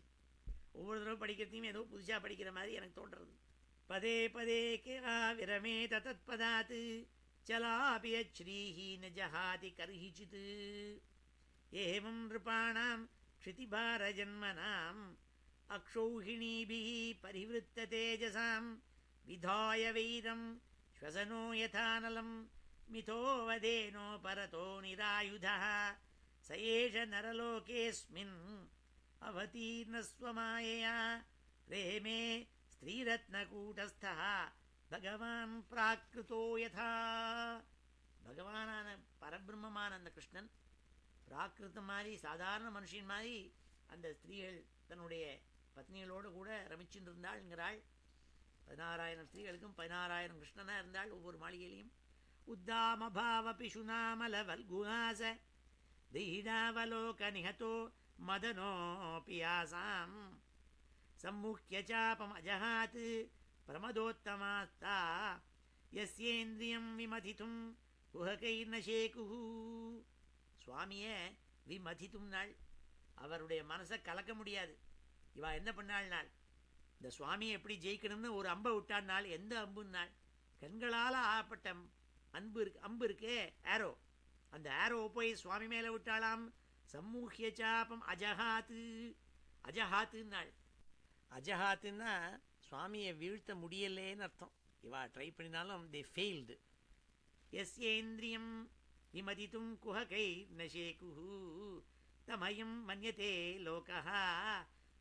ஒவ்வொரு தடவை படிக்கிறதையும் ஏதோ புதுசாக படிக்கிற மாதிரி எனக்கு தோன்றுறது. பதே பதே கேவா விரமே தத்பதாத் சலாபி ஸ்ரீஹி ந ஜஹாதி கர்ஹிசித் ஏவம் நிருபாணாம் க்ஷிதிபாரஜன்மனாம் அக்ஷௌஹிணீபிஹ பரிவிருத்த தேஜசாம் விதாய வைரம் ஸ்வசனோ யதானலம் மிதோ வதேனோ பரதோ நிராயுதः ச ஏஷ நரலோகேஸ்மின் அவதீர்ணஸ்வமாயயா பிரேமே ஸ்ரீரத்னகூடஸ்தः பகவான் பிராகிருதோ யதா. பகவானான பரபிரம்மமான அந்த கிருஷ்ணன் பிராகிருதம் மாதிரி சாதாரண மனுஷன் மாதிரி அந்த ஸ்திரீகள் தன்னுடைய பத்னிகளோடு கூட ரமிச்சுட்டு இருந்தாள்ங்கிறாள். 16,000 ஸ்திரீகளுக்கும் 16,000 கிருஷ்ணனாக இருந்தாள் ஒவ்வொரு மாளிகையிலையும். உத்தாமபாவ பிஷுநாமலவல்குஹாச தீடாவலோக நிஹதோ மதனோபியாசாம் சம்முஹ்ய சாபம் அஜஹாத் பிரமதோத்தமாஸ்தா யஸ்யேந்திரியம் விமதித்தும் குஹகைர்நசேகுஹு. சுவாமியை விமதித்தும் நாள், அவருடைய மனசை கலக்க முடியாது. இவா என்ன பண்ணாள் நாள், இந்த சுவாமியை எப்படி ஜெயிக்கணும்னு ஒரு அம்பை விட்டாள் நாள். எந்த அம்புன்னாள், கண்களால் ஆப்பட்ட அம்பு இருக்கே ஆரோ, அந்த ஆரோவை போய் சுவாமி மேலே விட்டாளாம். சம்மூஹ்ய சாபம் அஜஹாத்து. அஜஹாத்துன்னாள். அஜஹாத்துன்னா சுவாமியை வீழ்த்த முடியலேன்னு அர்த்தம். இவா ட்ரை பண்ணினாலும் தே ஃபெயில்டு. யஸ்யேந்திரியம் விமதித்தும் குஹகை நசேகுஹு தமயம் மன்யதே லோகஹ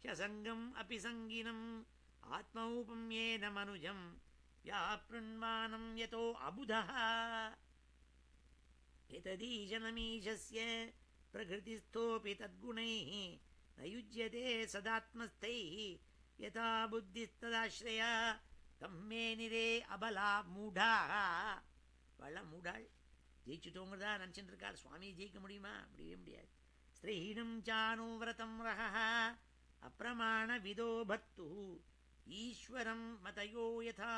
சசங்கம் அபி சங்கினம் ஆத்மௌபம்யேன மனுஜம் வியாப்ருண்வானம் யதோ அபுதஹ எததீஷனமீஷஸ்ய பிரகிருதிஸ்தோபி தத்குணைः ந யுஜ்யதே சதாத்மஸ்தைः யதா புத்திஸ்ததாஸ்ரயா தம்மே நிரே அபலா மூடாः. வள்ள மூடாள் ஜெயிச்சுட்டோங்கிறதா நினச்சிட்டு இருக்காள். சுவாமியை ஜெயிக்க முடியுமா? முடியவே முடியாது. ஸ்ரீஹீனம் சானுவிரதம் ரஹः அப்பிரமாண விதோ பர்த்து ஈஸ்வரம் மதயோ யதா.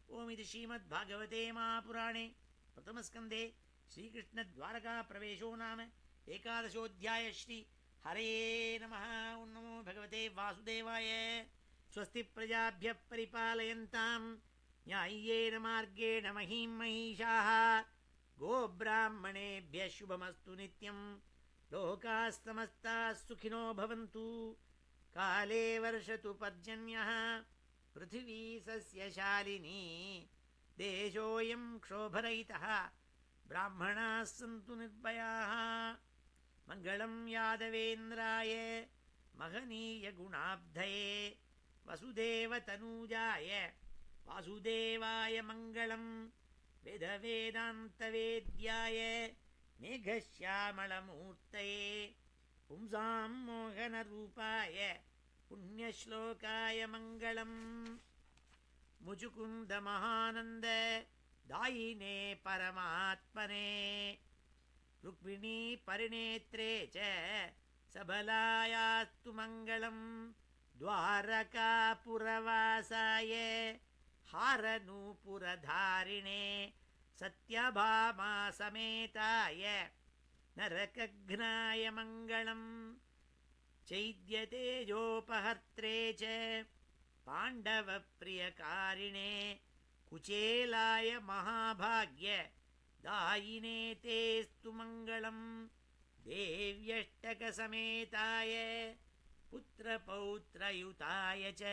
ஓம் இது ஸ்ரீமத் பாகவதே மகாபுராணே பிரதமஸ்கந்தே ஸ்ரீகிருஷ்ணத்வாரகா பிரவேசோ நாம ஏகாதசோऽध्याय. ஸ்ரீ ஹரே நமः. ஓம் நமோ பகவதே வாசுதேவாய. ஸ்வஸ்தி பிரஜாभ्यः பரிபாலயந்தாம் न्याय्येन मार्गेण महीं महिषाः गोब्राह्मणेभ्यः शुभमस्तु नित्यं लोकाः समस्ताः सुखिनो भवन्तु. काले वर्षतु पर्जन्यः पृथिवी सस्यशालिनी देशोऽयं क्षोभरहितः ब्राह्मणाः सन्तु निर्भयाः. मङ्गलं यादवेन्द्राय महनीयगुणाब्धये वसुदेवतनूजाय वासुदेवाय मङ्गलम्. वेदवेदान्तवेद्याय मेघश्यामलमूर्तये पुंसां मोहनरूपाय पुण्यश्लोकाय मङ्गलम्. मुचुकुन्दमहानन्द दायिने परमात्मने रुक्मिणी परिणेत्रे च सबलायास्तु मङ्गलम्. द्वारकापुरवासाय हारनूपुरधारिणे सत्यभामा समेताय नरकघ्नाय मङ्गलम्. चैद्यतेजोपहर्त्रे च पाण्डवप्रियकारिणे कुचेलाय महाभाग्य दायिने तेस्तु मङ्गलम्. देव्यष्टकसमेताय पुत्रपौत्रयुताय च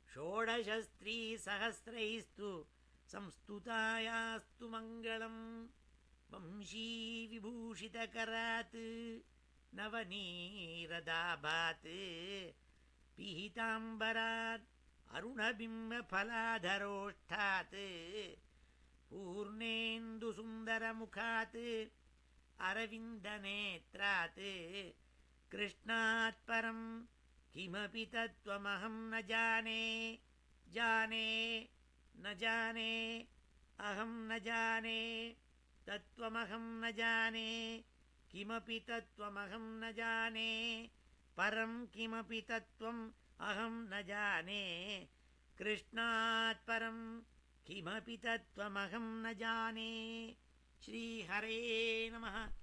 षोडशस्त्रीसहस्रैस्तु संस्तुतायास्तु मङ्गलम्. वंशीविभूषितकरात् नवनीरदाभात् पीताम्बरात् अरुणबिम्बफलाधरोष्ठात् पूर्णेन्दुसुन्दरमुखात् अरविन्दनेत्रात् कृष्णात् परं किमपि तत्त्वमहं न जाने न जाने अहं न जाने तत्त्वमहं न जाने किमपि तत्त्वमहं न जाने परं किमपि तत्त्वम् अहं न जाने कृष्णात् परं किमपि तत्त्वमहं न जाने. श्रीहरे नमः.